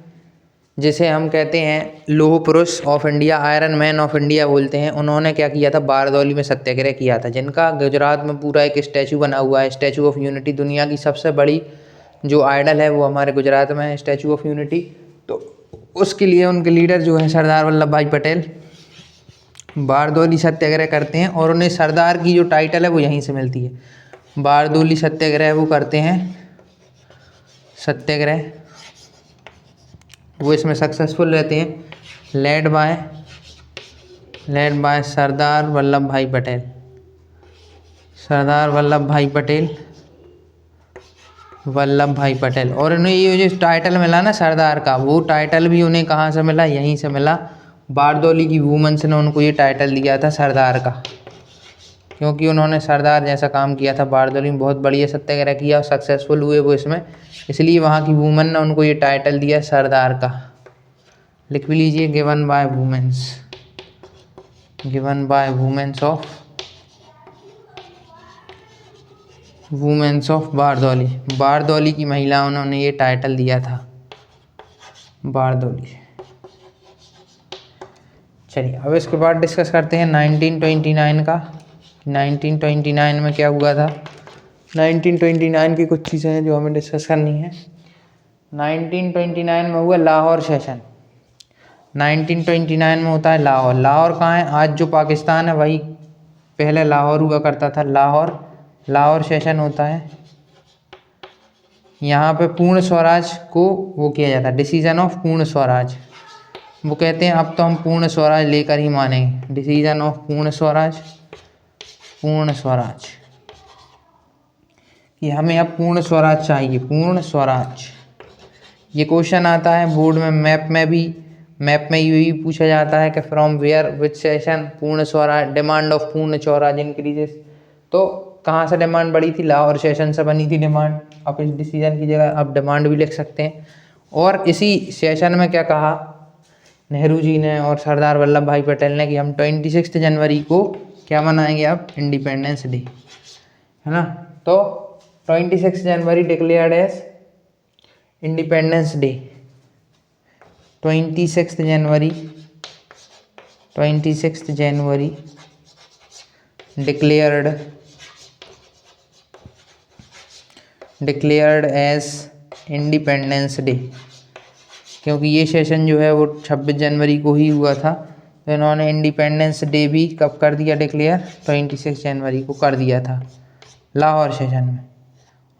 S1: जिसे हम कहते हैं लौह पुरुष of India, iron man of India बोलते हैं, उन्होंने क्या किया था, बारदौली में सत्याग्रह किया था, जिनका गुजरात में पूरा एक स्टैचू बना हुआ है, स्टैचू ऑफ यूनिटी। दुनिया की सबसे बड़ी जो आइडल है वो हमारे गुजरात में है, स्टैचू ऑफ यूनिटी। तो उसके लिए उनके लीडर जो है सरदार वल्लभ भाई पटेल बारदौली सत्याग्रह करते हैं, और उन्हें सरदार की जो टाइटल है वो यहीं से मिलती है। बारदौली सत्याग्रह वो करते हैं, सत्याग्रह वो इसमें सक्सेसफुल रहते हैं, लेड बाय सरदार वल्लभ भाई पटेल, सरदार वल्लभ भाई पटेल। और उन्हें ये जो टाइटल मिला ना सरदार का, वो टाइटल भी उन्हें कहाँ से मिला, यहीं से मिला। बारदौली की वुमेन्स ने उनको ये टाइटल दिया था सरदार का, क्योंकि उन्होंने सरदार जैसा काम किया था। बारदौली में बहुत बढ़िया सत्याग्रह किया और सक्सेसफुल हुए वो इसमें, इसलिए वहाँ की वुमेन ने उनको ये टाइटल दिया सरदार का। लिख भी लीजिए, given by women's of Bardoli. Bardoli की महिलाओं ने उन्हें ये टाइटल दिया था, बारदौली। चलिए अब इसके बाद डिस्कस करते हैं 1929 का। 1929 में क्या हुआ था, 1929 की कुछ चीज़ें हैं जो हमें डिस्कस करनी है। 1929 में हुआ लाहौर सेशन। 1929 में होता है लाहौर। लाहौर कहाँ है, आज जो पाकिस्तान है वही पहले लाहौर हुआ करता था, लाहौर सेशन होता है। यहाँ पे पूर्ण स्वराज को वो किया जाता है, डिसीजन ऑफ पूर्ण स्वराज। वो कहते हैं अब तो हम पूर्ण स्वराज लेकर ही मानेंगे, डिसीजन ऑफ पूर्ण स्वराज कि हमें अब पूर्ण स्वराज चाहिए, पूर्ण स्वराज। ये क्वेश्चन आता है बोर्ड में, मैप में यही पूछा जाता है कि फ्रॉम वेयर विच सेशन पूर्ण स्वराज, डिमांड ऑफ पूर्ण स्वराज इंक्रीजेस। तो कहाँ से डिमांड बढ़ी थी, लाहौर सेशन से बनी थी डिमांड। अब इस डिसीजन की जगह आप डिमांड भी लिख सकते हैं। और इसी सेशन में क्या कहा नेहरू जी ने और सरदार वल्लभ भाई पटेल ने कि हम 26 जनवरी को क्या मनाएंगे, अब इंडिपेंडेंस डे, है ना। तो 26 जनवरी डिक्लेयर्ड एज इंडिपेंडेंस डे। 26 जनवरी डिक्लेयर्ड एज इंडिपेंडेंस डे, क्योंकि ये सेशन जो है वो 26 जनवरी को ही हुआ था। तो इन्होंने इंडिपेंडेंस डे भी कब कर दिया डिक्लेयर, 26 जनवरी को कर दिया था लाहौर सेशन में।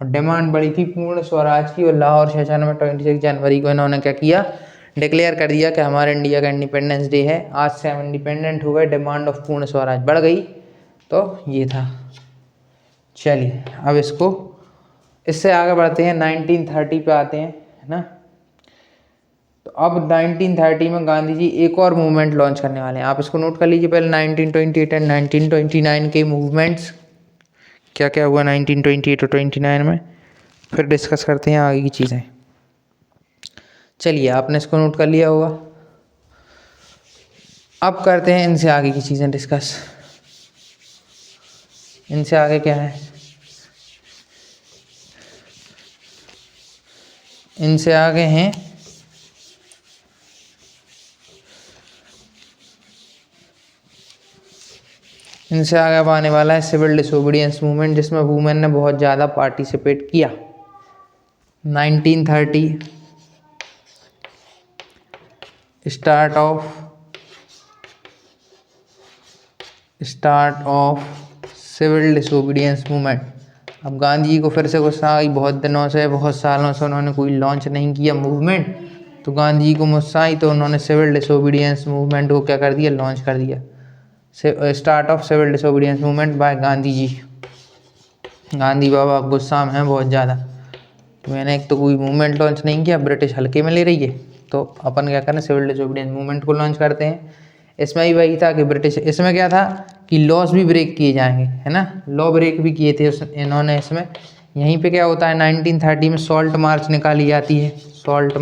S1: और डिमांड बढ़ी थी पूर्ण स्वराज की, और लाहौर सेशन में 26 जनवरी को इन्होंने क्या किया, डिक्लेयर कर दिया कि हमारे इंडिया का इंडिपेंडेंस डे है, आज से हम इंडिपेंडेंट हो गए, डिमांड ऑफ पूर्ण स्वराज बढ़ गई। तो ये था। चलिए अब इससे आगे बढ़ते हैं, 1930 पे आते हैं, है ना। तो अब 1930 में गांधी जी एक और मूवमेंट लॉन्च करने वाले हैं। आप इसको नोट कर लीजिए। पहले 1928 एंड 1929 के मूवमेंट्स क्या क्या हुआ 1928 और 29 में, फिर डिस्कस करते हैं आगे की चीज़ें। चलिए आपने इसको नोट कर लिया होगा। अब करते हैं इनसे आगे की चीज़ें डिस्कस। इनसे आगे क्या है, इनसे आगे हैं इनसे आगे अब आने वाला है सिविल डिसोबीडियंस मूवमेंट, जिसमें वुमेन ने बहुत ज़्यादा पार्टिसिपेट किया। 1930 start of civil disobedience movement. अब गांधी जी को फिर से गुस्सा आई, बहुत दिनों से, बहुत सालों से उन्होंने कोई लॉन्च नहीं किया मूवमेंट, तो गांधी जी को गुस्सा आई तो उन्होंने सिविल डिसोबीडियंस मूवमेंट को क्या कर दिया, लॉन्च कर दिया। Start of civil disobedience movement by Gandhi ji. Gandhi बाबा गुस्सा में हैं बहुत ज़्यादा, तो मैंने एक तो कोई मूवमेंट लॉन्च नहीं किया, ब्रिटिश हल्के में ले रही है, तो अपन क्या करें, सिविल डिसोबीडियंस मूवमेंट को लॉन्च करते हैं। इसमें भी वही था कि ब्रिटिश, इसमें क्या था कि लॉस भी ब्रेक किए जाएंगे, है ना, लॉ ब्रेक भी किए थे इन्होंने इसमें। यहीं पे क्या होता है 1930 में सॉल्ट मार्च निकाली जाती है। सॉल्ट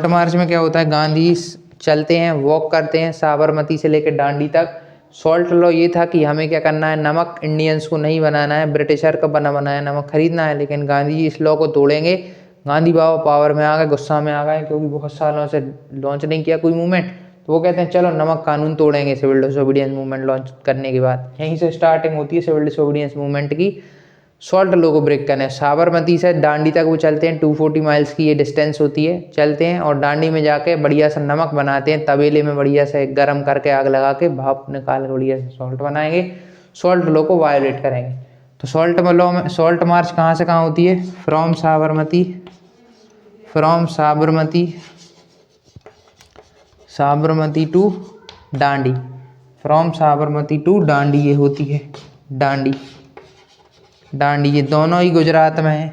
S1: मार्च में क्या होता है, गांधी चलते हैं, वॉक करते हैं साबरमती से लेकर दांडी तक। सॉल्ट लॉ ये था कि हमें क्या करना है, नमक इंडियंस को नहीं बनाना है, ब्रिटिशर का बना बनाया नमक खरीदना है, लेकिन गांधी जी इस लॉ को तोड़ेंगे। गांधी बाबा पावर में आ गए, गुस्सा में आ गए, क्योंकि बहुत सालों से लॉन्च नहीं किया कोई मूवमेंट, तो वो कहते हैं चलो नमक कानून तोड़ेंगे सिविल डिसोबीडियंस मूवमेंट लॉन्च करने के बाद। यहीं से स्टार्टिंग होती है सिविल डिसोबीडियंस मूवमेंट की, सॉल्ट लॉ को ब्रेक करने। साबरमती से दांडी तक वो चलते हैं, 240 माइल्स की ये डिस्टेंस होती है, चलते हैं और दांडी में जाके बढ़िया सा नमक बनाते हैं, तबेले में बढ़िया से गर्म करके आग लगा के भाप निकाल के बढ़िया से सॉल्ट बनाएंगे, सॉल्ट लॉ को वायोलेट करेंगे। तो सॉल्ट मार्च कहाँ से कहाँ होती है, from Sabarmati to Dandi, from Sabarmati to Dandi ये होती है, दांडी ये दोनों ही गुजरात में है।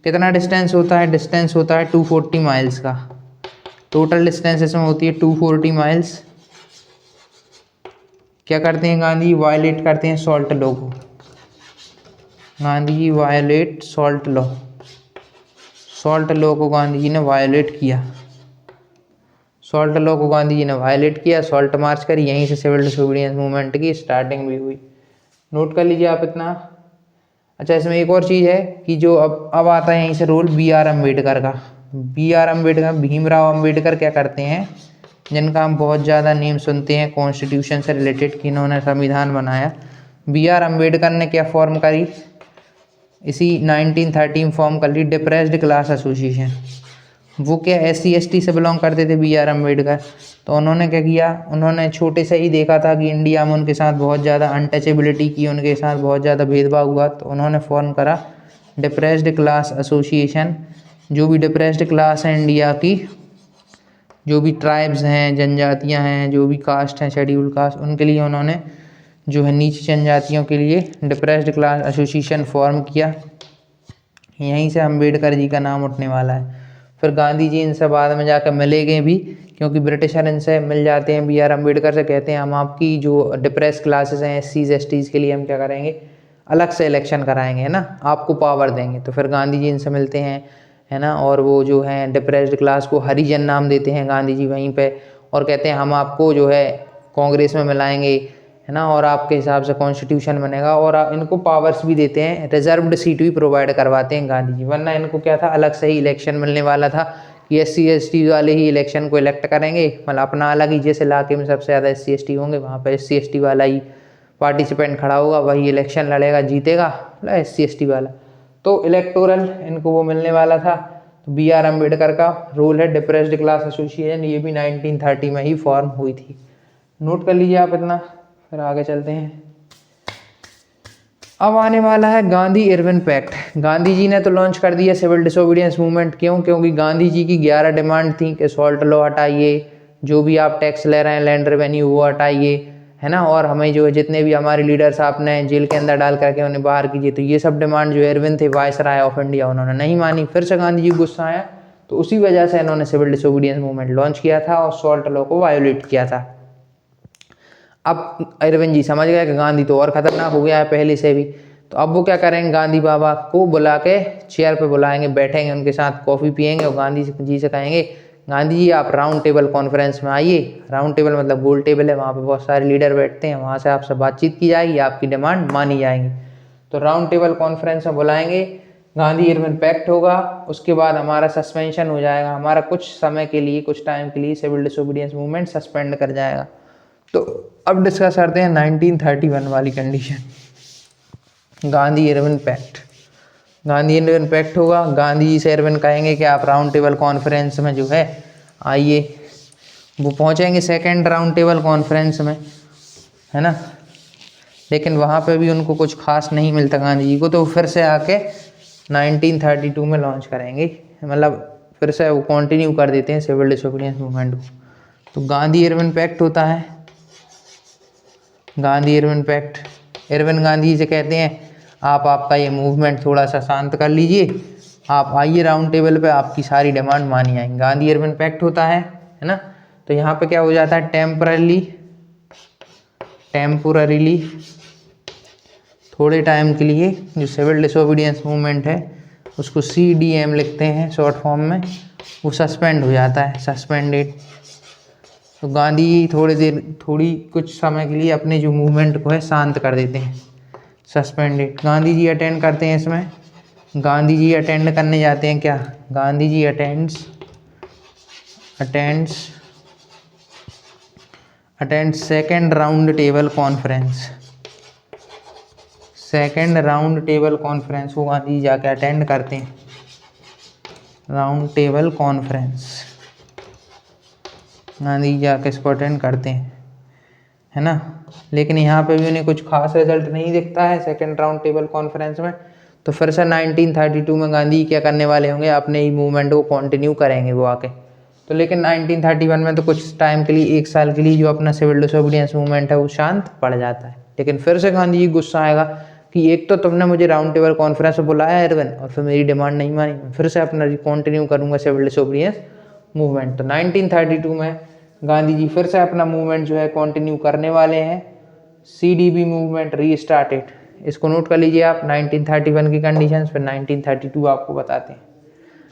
S1: कितना डिस्टेंस होता है, डिस्टेंस होता है 240 माइल्स का, टोटल डिस्टेंस इसमें होती है 240 माइल्स। क्या करते हैं गांधी, वायलेट करते हैं सॉल्ट लॉ को, गांधी जी वायलेट सॉल्ट लॉ को गांधी जी ने वायलेट किया, सॉल्ट लॉ को गांधी जी ने वायलेट किया, सॉल्ट मार्च करी, यहीं से सिविल डिसोबीडियंस मूवमेंट की स्टार्टिंग भी हुई। नोट कर लीजिए आप इतना। अच्छा, इसमें एक और चीज़ है कि जो अब आता है यहीं से रोल BR अम्बेडकर का। BR अम्बेडकर, भीमराव अम्बेडकर क्या करते हैं, जिनका हम बहुत ज़्यादा नेम सुनते हैं कॉन्स्टिट्यूशन से रिलेटेड कि इन्होंने संविधान बनाया। BR अम्बेडकर ने क्या फॉर्म करी, इसी 1930 में फॉर्म कर ली डिप्रेस्ड क्लास एसोसिएशन। वो क्या SC ST से बिलोंग करते थे BR अम्बेडकर, तो उन्होंने क्या किया, उन्होंने छोटे से ही देखा था कि इंडिया में उनके साथ बहुत ज़्यादा अनटचेबिलिटी की, उनके साथ बहुत ज़्यादा भेदभाव हुआ, तो उन्होंने फॉर्म करा डिप्रेस्ड क्लास एसोसिएशन। जो भी डिप्रेस्ड क्लास है इंडिया की, जो भी ट्राइब्स हैं, जनजातियां हैं, जो भी कास्ट हैं, शेड्यूल कास्ट, उनके लिए उन्होंने जो है नीची जनजातियों के लिए डिप्रेस्ड क्लास एसोसिएशन फॉर्म किया। यहीं से अम्बेडकर जी का नाम उठने वाला है। फिर गांधी जी इनसे बाद में जाकर मिलेंगे भी, क्योंकि ब्रिटिशर इनसे मिल जाते हैं BR अम्बेडकर से, कहते हैं हम आपकी जो डिप्रेस क्लासेस हैं SCs STs के लिए हम क्या करेंगे, अलग से इलेक्शन कराएंगे, है ना, आपको पावर देंगे। तो फिर गांधी जी इनसे मिलते हैं, है ना, और वो जो है डिप्रेस्ड क्लास को हरिजन नाम देते हैं गांधी जी वहीं पे, और कहते हैं हम आपको जो है कांग्रेस में मिलाएंगे, है ना, और आपके हिसाब से कॉन्स्टिट्यूशन बनेगा, और इनको पावर्स भी देते हैं, रिजर्व्ड सीट भी प्रोवाइड करवाते हैं गांधी जी। वरना इनको क्या था, अलग से ही इलेक्शन मिलने वाला था कि SC ST वाले ही इलेक्शन को इलेक्ट करेंगे, मतलब अपना अलग ही, जिस इलाके में सबसे ज़्यादा SC ST होंगे वहाँ पर SC ST वाला ही पार्टिसिपेंट खड़ा होगा, वही इलेक्शन लड़ेगा, जीतेगा, मतलब SC ST वाला। तो इलेक्टोरल इनको वो मिलने वाला था। तो BR अम्बेडकर का रोल है डिप्रेस्ड क्लास एसोसिएशन, ये भी 1930 में ही फॉर्म हुई थी। नोट कर लीजिए आप इतना, फिर आगे चलते हैं। अब आने वाला है गांधी इरविन पैक्ट। गांधी जी ने तो लॉन्च कर दिया सिविल डिसोबीडियंस मूवमेंट, क्यों, क्योंकि गांधी जी की 11 डिमांड थी कि सॉल्ट लॉ हटाइए, जो भी आप टैक्स ले रहे हैं लैंड रेवेन्यू वो हटाइए, है ना, और हमें जो है जितने भी हमारे लीडर्स आपने जेल के अंदर डाल करके उन्हें बाहर कीजिए। तो ये सब डिमांड जो इरविन थे, वायसराय ऑफ इंडिया, उन्होंने नहीं मानी। फिर से गांधी जी गुस्सा आया, तो उसी वजह से इन्होंने सिविल डिसोबीडियंस मूवमेंट लॉन्च किया था और सॉल्ट लॉ को वायोलेट किया था। अब इरविन जी समझ गए कि गांधी तो और खतरनाक हो गया है पहले से भी, तो अब वो क्या करेंगे, गांधी बाबा को बुला के चेयर पे बुलाएंगे, बैठेंगे उनके साथ, कॉफ़ी पियेंगे और गांधी जी से कहेंगे, गांधी जी आप राउंड टेबल कॉन्फ्रेंस में आइए। राउंड टेबल मतलब गोल टेबल है, वहाँ पे बहुत सारे लीडर बैठते हैं, वहाँ से आपसे बातचीत की जाएगी, आपकी डिमांड मानी जाएंगी। तो राउंड टेबल कॉन्फ्रेंस में बुलाएंगे, गांधी इरविन पैक्ट होगा, उसके बाद हमारा सस्पेंशन हो जाएगा, हमारा कुछ समय के लिए, कुछ टाइम के लिए सिविल डिसोबीडियंस मूवमेंट सस्पेंड कर जाएगा। तो अब डिस्कस करते हैं 1931 वाली condition, Gandhi Irwin pact. Gandhi Irwin pact होगा, गांधी जी से इरविन कहेंगे कि आप राउंड टेबल कॉन्फ्रेंस में जो है आइए। वो पहुंचेंगे सेकेंड राउंड टेबल कॉन्फ्रेंस में, है ना, लेकिन वहाँ पे भी उनको कुछ खास नहीं मिलता गांधी जी को, तो फिर से आके 1932 में लॉन्च करेंगे, मतलब फिर से वो कंटिन्यू कर देते हैं सिविल डिसोबीडियंस मूवमेंट को। तो गांधी इरविन पैक्ट होता है, Gandhi Irwin pact. Irwin Gandhi ji से कहते हैं आप आपका ये मूवमेंट थोड़ा सा शांत कर लीजिए, आप आइए राउंड टेबल पे, आपकी सारी डिमांड मानी जाएंगी। गांधी इरविन पैक्ट होता है ना। तो यहाँ पे क्या हो जाता है, टेम्पोररीली थोड़े टाइम के लिए जो सिविल डिसोबीडियंस मूवमेंट है उसको CDM लिखते हैं शॉर्ट फॉर्म में, वो सस्पेंड हो जाता है, सस्पेंडेड। तो गांधी थोड़ी कुछ समय के लिए अपने जो मूवमेंट को है शांत कर देते हैं, सस्पेंडेड। गांधी जी अटेंड करते हैं इसमें, गांधी जी अटेंड करने जाते हैं क्या, Gandhi ji attends second round table conference, second round table conference वो गांधी जी जाके अटेंड करते हैं, round table conference Gandhi ji जाके इसको अटेंड करते हैं, है ना। लेकिन यहाँ पे भी उन्हें कुछ खास रिजल्ट नहीं दिखता है सेकेंड राउंड टेबल कॉन्फ्रेंस में। तो फिर से 1932 में गांधी क्या करने वाले होंगे, अपने ही मूवमेंट को कंटिन्यू करेंगे वो आके। तो लेकिन 1931 में तो कुछ टाइम के लिए, 1 साल के लिए जो अपना सिविल डिसोबीडियंस मूवमेंट है वो शांत पड़ जाता है। लेकिन फिर से गांधी जी गुस्सा आएगा कि एक तो तुमने मुझे राउंड टेबल कॉन्फ्रेंस में बुलाया इरविन, और फिर मेरी डिमांड नहीं मानी, फिर से अपना कंटिन्यू करूँगा सिविल डिसोबीडियंस मूवमेंट। तो 1932 में गांधी जी फिर से अपना मूवमेंट जो है कंटिन्यू करने वाले हैं, CDB मूवमेंट रीस्टार्टेड। इसको नोट कर लीजिए आप, 1931 की कंडीशंस, फिर 1932 आपको बताते हैं।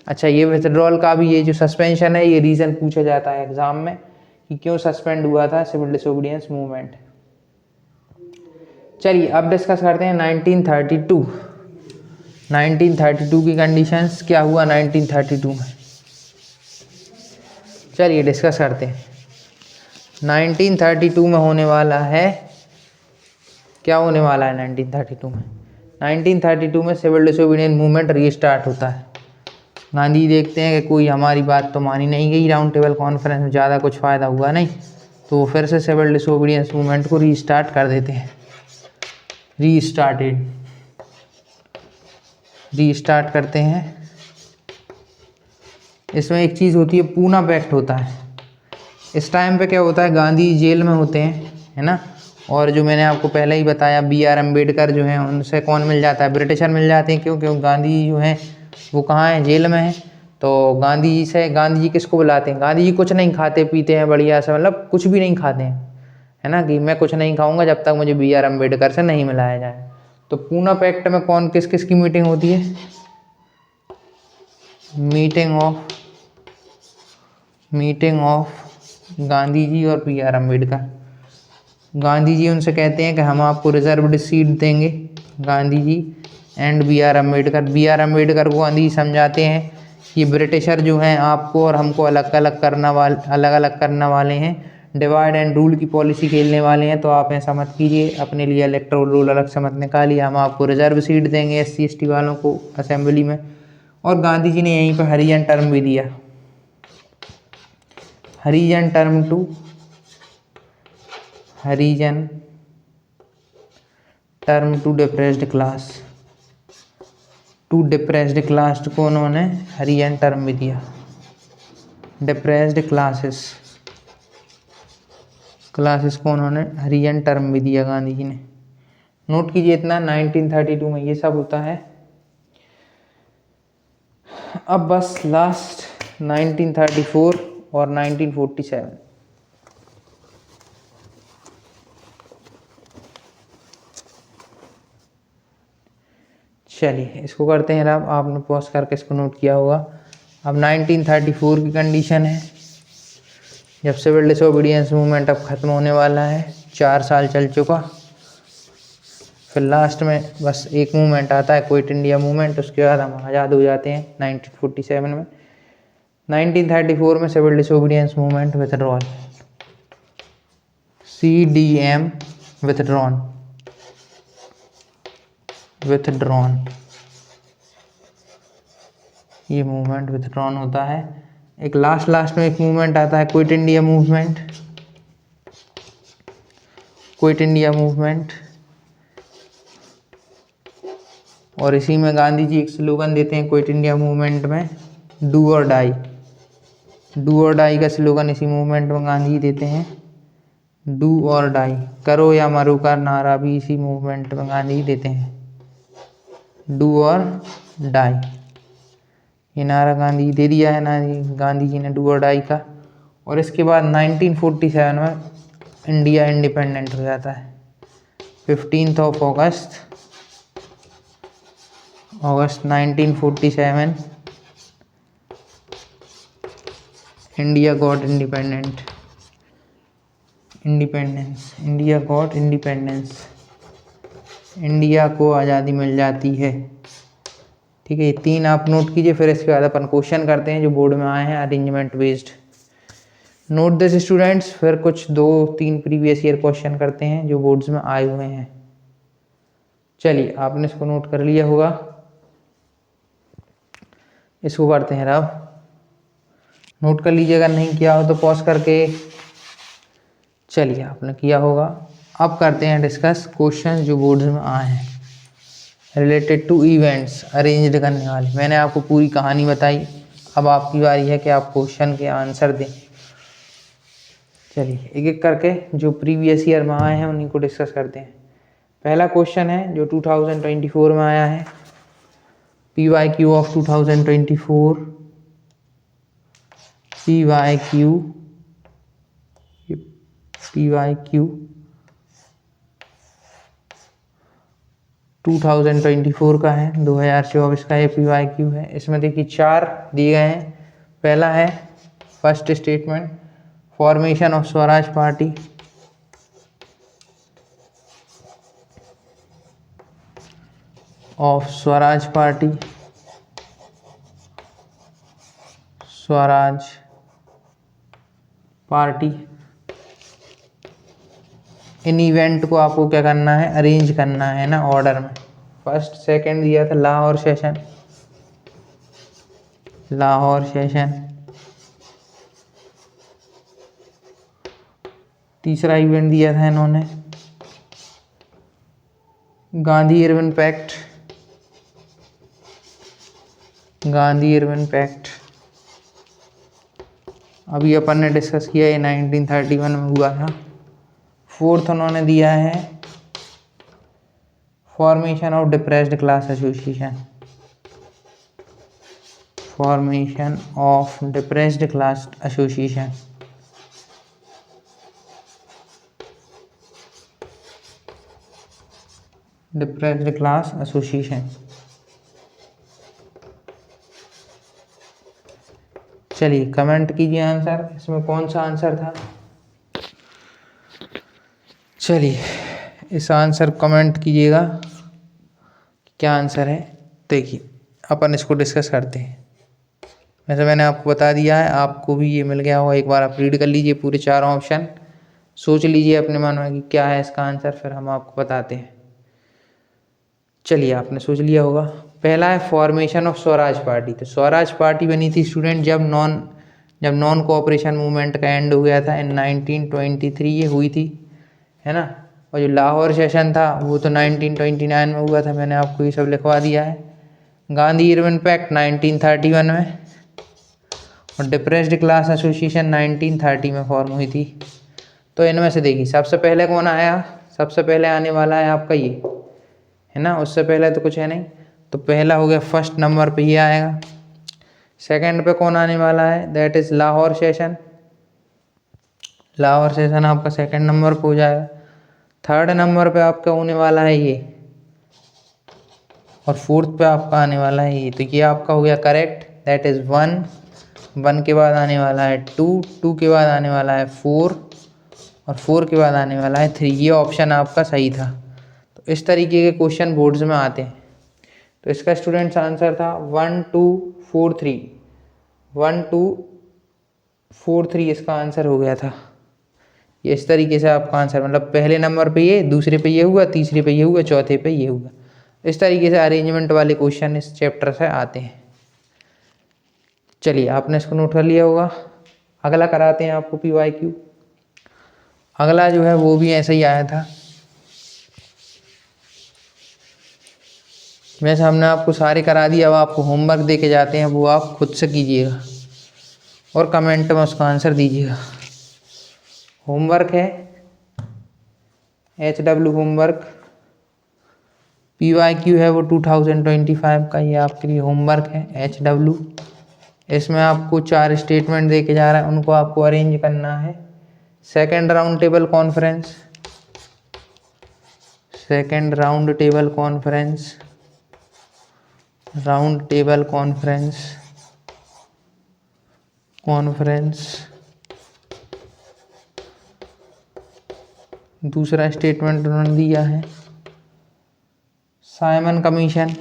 S1: अच्छा, ये विथड्रॉल का भी, ये जो सस्पेंशन है, ये रीज़न पूछा जाता है एग्जाम में कि क्यों सस्पेंड हुआ था सिविल डिसोबीडियंस मूवमेंट। चलिए अब डिस्कस करते हैं 1932। 1932 की कंडीशंस क्या हुआ 1932 में, चलिए डिस्कस करते हैं। 1932 में होने वाला है, क्या होने वाला है 1932 में, 1932 में सिविल डिसोबीडियंस मूवमेंट रीस्टार्ट होता है। गांधी देखते हैं कि कोई हमारी बात तो मानी नहीं गई, राउंड टेबल कॉन्फ्रेंस में ज़्यादा कुछ फ़ायदा हुआ नहीं, तो फिर से सिविल डिसोबीडियंस मूवमेंट को रीस्टार्ट कर देते हैं, रीस्टार्ट करते हैं। इसमें एक चीज़ होती है, पूना पैक्ट होता है। इस टाइम पे क्या होता है, गांधी जेल में होते हैं, है ना, और जो मैंने आपको पहले ही बताया BR अम्बेडकर जो हैं उनसे कौन मिल जाता है, ब्रिटिशर मिल जाते हैं। क्यों, क्योंकि गांधी जी जो हैं वो कहाँ हैं, जेल में हैं। तो गांधी जी किसको बुलाते हैं, गांधी जी कुछ नहीं खाते पीते हैं बढ़िया से, मतलब कुछ भी नहीं खाते हैं, है ना, कि मैं कुछ नहीं खाऊंगा जब तक मुझे BR अम्बेडकर से नहीं मिलाया जाए। तो पूना पैक्ट में कौन किस किस की मीटिंग होती है, मीटिंग ऑफ गांधी जी और BR अम्बेडकर। गांधी जी उनसे कहते हैं कि हम आपको रिजर्व्ड सीट देंगे, Gandhi ji and BR Ambedkar. BR Ambedkar को गांधी जी समझाते हैं कि ब्रिटिशर जो हैं आपको और हमको अलग अलग करना वाले हैं, डिवाइड एंड रूल की पॉलिसी खेलने वाले हैं। तो आप ऐसा मत कीजिए, अपने लिए इलेक्टोरल रोल अलग से मत निकालिए, हम आपको रिजर्व सीट देंगे SC ST वालों को असेंबली में। और गांधी जी ने यहीं पर हरिजन टर्म भी दिया, हरिजन टर्म टू डिप्रेस्ड क्लास को उन्होंने हरिजन टर्म भी दिया, डिप्रेस्ड क्लासेस को उन्होंने हरिजन टर्म भी दिया गांधी जी ने। नोट कीजिए इतना, 1932 में ये सब होता है। अब बस लास्ट 1934 और 1947। चलिए इसको करते हैं रब, आपने पॉज करके इसको नोट किया होगा। अब 1934 की कंडीशन है, जब सिविल डिसोबीडियंस मूवमेंट अब ख़त्म होने वाला है, 4 साल चल चुका। फिर लास्ट में बस एक मूवमेंट आता है, क्विट इंडिया मूवमेंट, उसके बाद हम आज़ाद हो जाते हैं 1947 में। 1934 में civil disobedience movement withdrawal, CDM withdrawn, ये मूवमेंट विथड्रॉन होता है। एक लास्ट में एक मूवमेंट आता है, क्विट इंडिया मूवमेंट, और इसी में गांधी जी एक स्लोगन देते हैं क्विट इंडिया मूवमेंट में, डू और डाई। डू और डाई का स्लोगन इसी मूवमेंट में गांधी जी देते हैं, डू और डाई, करो या मरो का नारा भी इसी मूवमेंट में गांधी जी देते हैं, डू और डाई। ये नारा गांधी जी दे दिया है ना गांधी जी ने, डू और डाई का। और इसके बाद 1947 में इंडिया इंडिपेंडेंट हो जाता है, 15 अगस्त 1947 इंडिया गॉट इंडिपेंडेंस, इंडिया को आज़ादी मिल जाती है। ठीक है, ये 3 आप नोट कीजिए। फिर इसके बाद अपन क्वेश्चन करते हैं जो बोर्ड में आए हैं arrangement based. Note this students, फिर कुछ 2-3 प्रीवियस ईयर क्वेश्चन करते हैं जो बोर्ड्स में आए हुए हैं। चलिए आपने इसको नोट कर लिया होगा, इसको करते हैं अब, नोट कर लीजिए, अगर नहीं किया हो तो पॉज करके। चलिए आपने किया होगा। अब करते हैं डिस्कस क्वेश्चन जो बोर्ड्स में आए हैं रिलेटेड टू इवेंट्स अरेंज्ड करने वाले। मैंने आपको पूरी कहानी बताई, अब आपकी बारी है कि आप क्वेश्चन के आंसर दें। चलिए एक एक करके जो प्रीवियस ईयर में आए हैं उन्हीं को डिस्कस करते हैं। पहला क्वेश्चन है जो 2024 में आया है, PYQ ऑफ 2024, PYQ 2024 का है, 2024 का ये PYQ है। इसमें देखिए 4 दिए गए हैं। पहला है first statement, formation of Swaraj party, Swaraj party. In event को आपको क्या करना है, अरेंज करना है ना ऑर्डर में। फर्स्ट सेकंड दिया था लाहौर सेशन, तीसरा इवेंट दिया था इन्होंने गांधी इरविन पैक्ट, अभी अपन ने डिस्कस किया, ये 1931 में हुआ था। फोर्थ उन्होंने दिया है formation of depressed class association, चलिए कमेंट कीजिए आंसर, इसमें कौन सा आंसर था। चलिए इस आंसर कमेंट कीजिएगा क्या आंसर है। देखिए अपन इसको डिस्कस करते हैं। वैसे मैंने आपको बता दिया है, आपको भी ये मिल गया होगा, एक बार आप रीड कर लीजिए पूरे 4 ऑप्शन, सोच लीजिए अपने मन में कि क्या है इसका आंसर, फिर हम आपको बताते हैं। चलिए आपने सोच लिया होगा। पहला है फॉर्मेशन ऑफ स्वराज पार्टी। तो स्वराज पार्टी बनी थी स्टूडेंट जब नॉन कोऑपरेशन मूवमेंट का एंड हो गया था इन 1923, ये हुई थी, है ना। और जो लाहौर सेशन था वो तो 1929 में हुआ था, मैंने आपको ये सब लिखवा दिया है। गांधी इरविन पैक्ट 1931 में, और डिप्रेस्ड क्लास एसोसिएशन 1930 में फॉर्म हुई थी। तो इनमें से देखिए सबसे पहले कौन आया, सबसे पहले आने वाला है आपका ये, है ना, उससे पहले तो कुछ है नहीं। तो पहला हो गया, फर्स्ट नंबर पे ये आएगा। सेकंड पे कौन आने वाला है, दैट इज़ लाहौर सेशन आपका सेकंड नंबर पे हो जाएगा। थर्ड नंबर पे आपका होने वाला है ये और फोर्थ पे आपका आने वाला है ये, तो ये आपका हो गया करेक्ट, दैट इज़ 1, 1 के बाद आने वाला है 2, 2 के बाद आने वाला है 4 और 4 के बाद आने वाला है 3। ये ऑप्शन आपका सही था। तो इस तरीके के क्वेश्चन बोर्ड्स में आते हैं। तो इसका स्टूडेंट्स आंसर था 1 2 4 3, 1 2 4 3 इसका आंसर हो गया था। ये इस तरीके से आपका आंसर, मतलब पहले नंबर पे ये, दूसरे पे ये हुआ, तीसरे पे ये हुआ, चौथे पे ये हुआ। इस तरीके से अरेंजमेंट वाले क्वेश्चन इस चैप्टर से आते हैं। चलिए आपने इसको नोट कर लिया होगा। अगला कराते हैं आपको PYQ। अगला जो है वो भी ऐसा ही आया था। वैसे हमने आपको सारे करा दिए, अब आपको होमवर्क दे के जाते हैं, वो आप खुद से कीजिएगा और कमेंट में उसका आंसर दीजिएगा। होमवर्क है HW होमवर्क, PYQ है वो 2025 का, ये आपके लिए होमवर्क है HW। इसमें आपको 4 स्टेटमेंट दे के जा रहा है, उनको आपको अरेंज करना है। Second round table conference, second round table conference, round table conference, conference. दूसरा स्टेटमेंट उन्होंने दिया है Simon commission,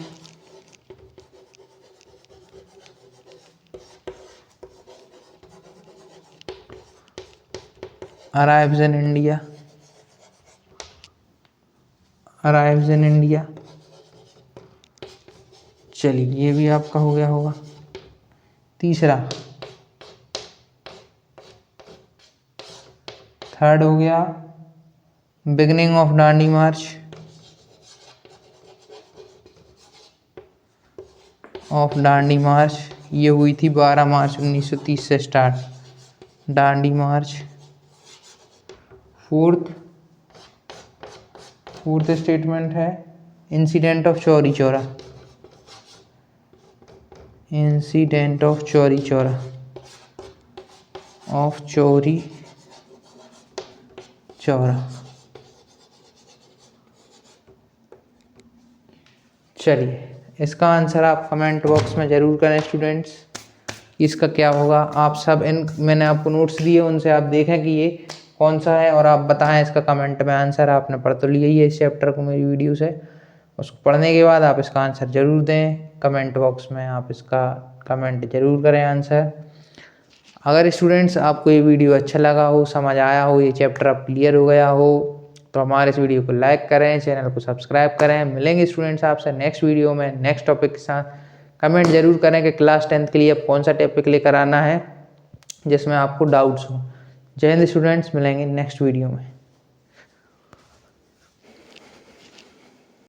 S1: arrives in India, arrives in India. चलिए ये भी आपका हो गया होगा। तीसरा, थर्ड हो गया beginning of Dandi march, of Dandi march. ये हुई थी 12 मार्च 1930 से start, Dandi march. Fourth statement है incident of Chauri Chaura, incident of Chauri Chaura, of Chauri Chaura. चलिए इसका आंसर आप कमेंट बॉक्स में ज़रूर करें स्टूडेंट्स, इसका क्या होगा। आप सब मैंने आपको नोट्स दिए, उनसे आप देखें कि ये कौन सा है और आप बताएं इसका कमेंट में आंसर। आपने पढ़ तो लिया ही है इस चैप्टर को मेरी वीडियो से, उसको पढ़ने के बाद आप इसका आंसर ज़रूर दें। कमेंट बॉक्स में आप इसका कमेंट ज़रूर करें आंसर। अगर स्टूडेंट्स आपको ये वीडियो अच्छा लगा हो, समझ आया हो, ये चैप्टर अब क्लियर हो गया हो, तो हमारे इस वीडियो को लाइक करें, चैनल को सब्सक्राइब करें। मिलेंगे स्टूडेंट्स आपसे नेक्स्ट वीडियो में नेक्स्ट टॉपिक के साथ। कमेंट जरूर करें कि क्लास 10th के लिए अब कौन सा टॉपिक लेकर आना है जिसमें आपको डाउट्स हो। जय हिंद स्टूडेंट्स, मिलेंगे नेक्स्ट वीडियो में।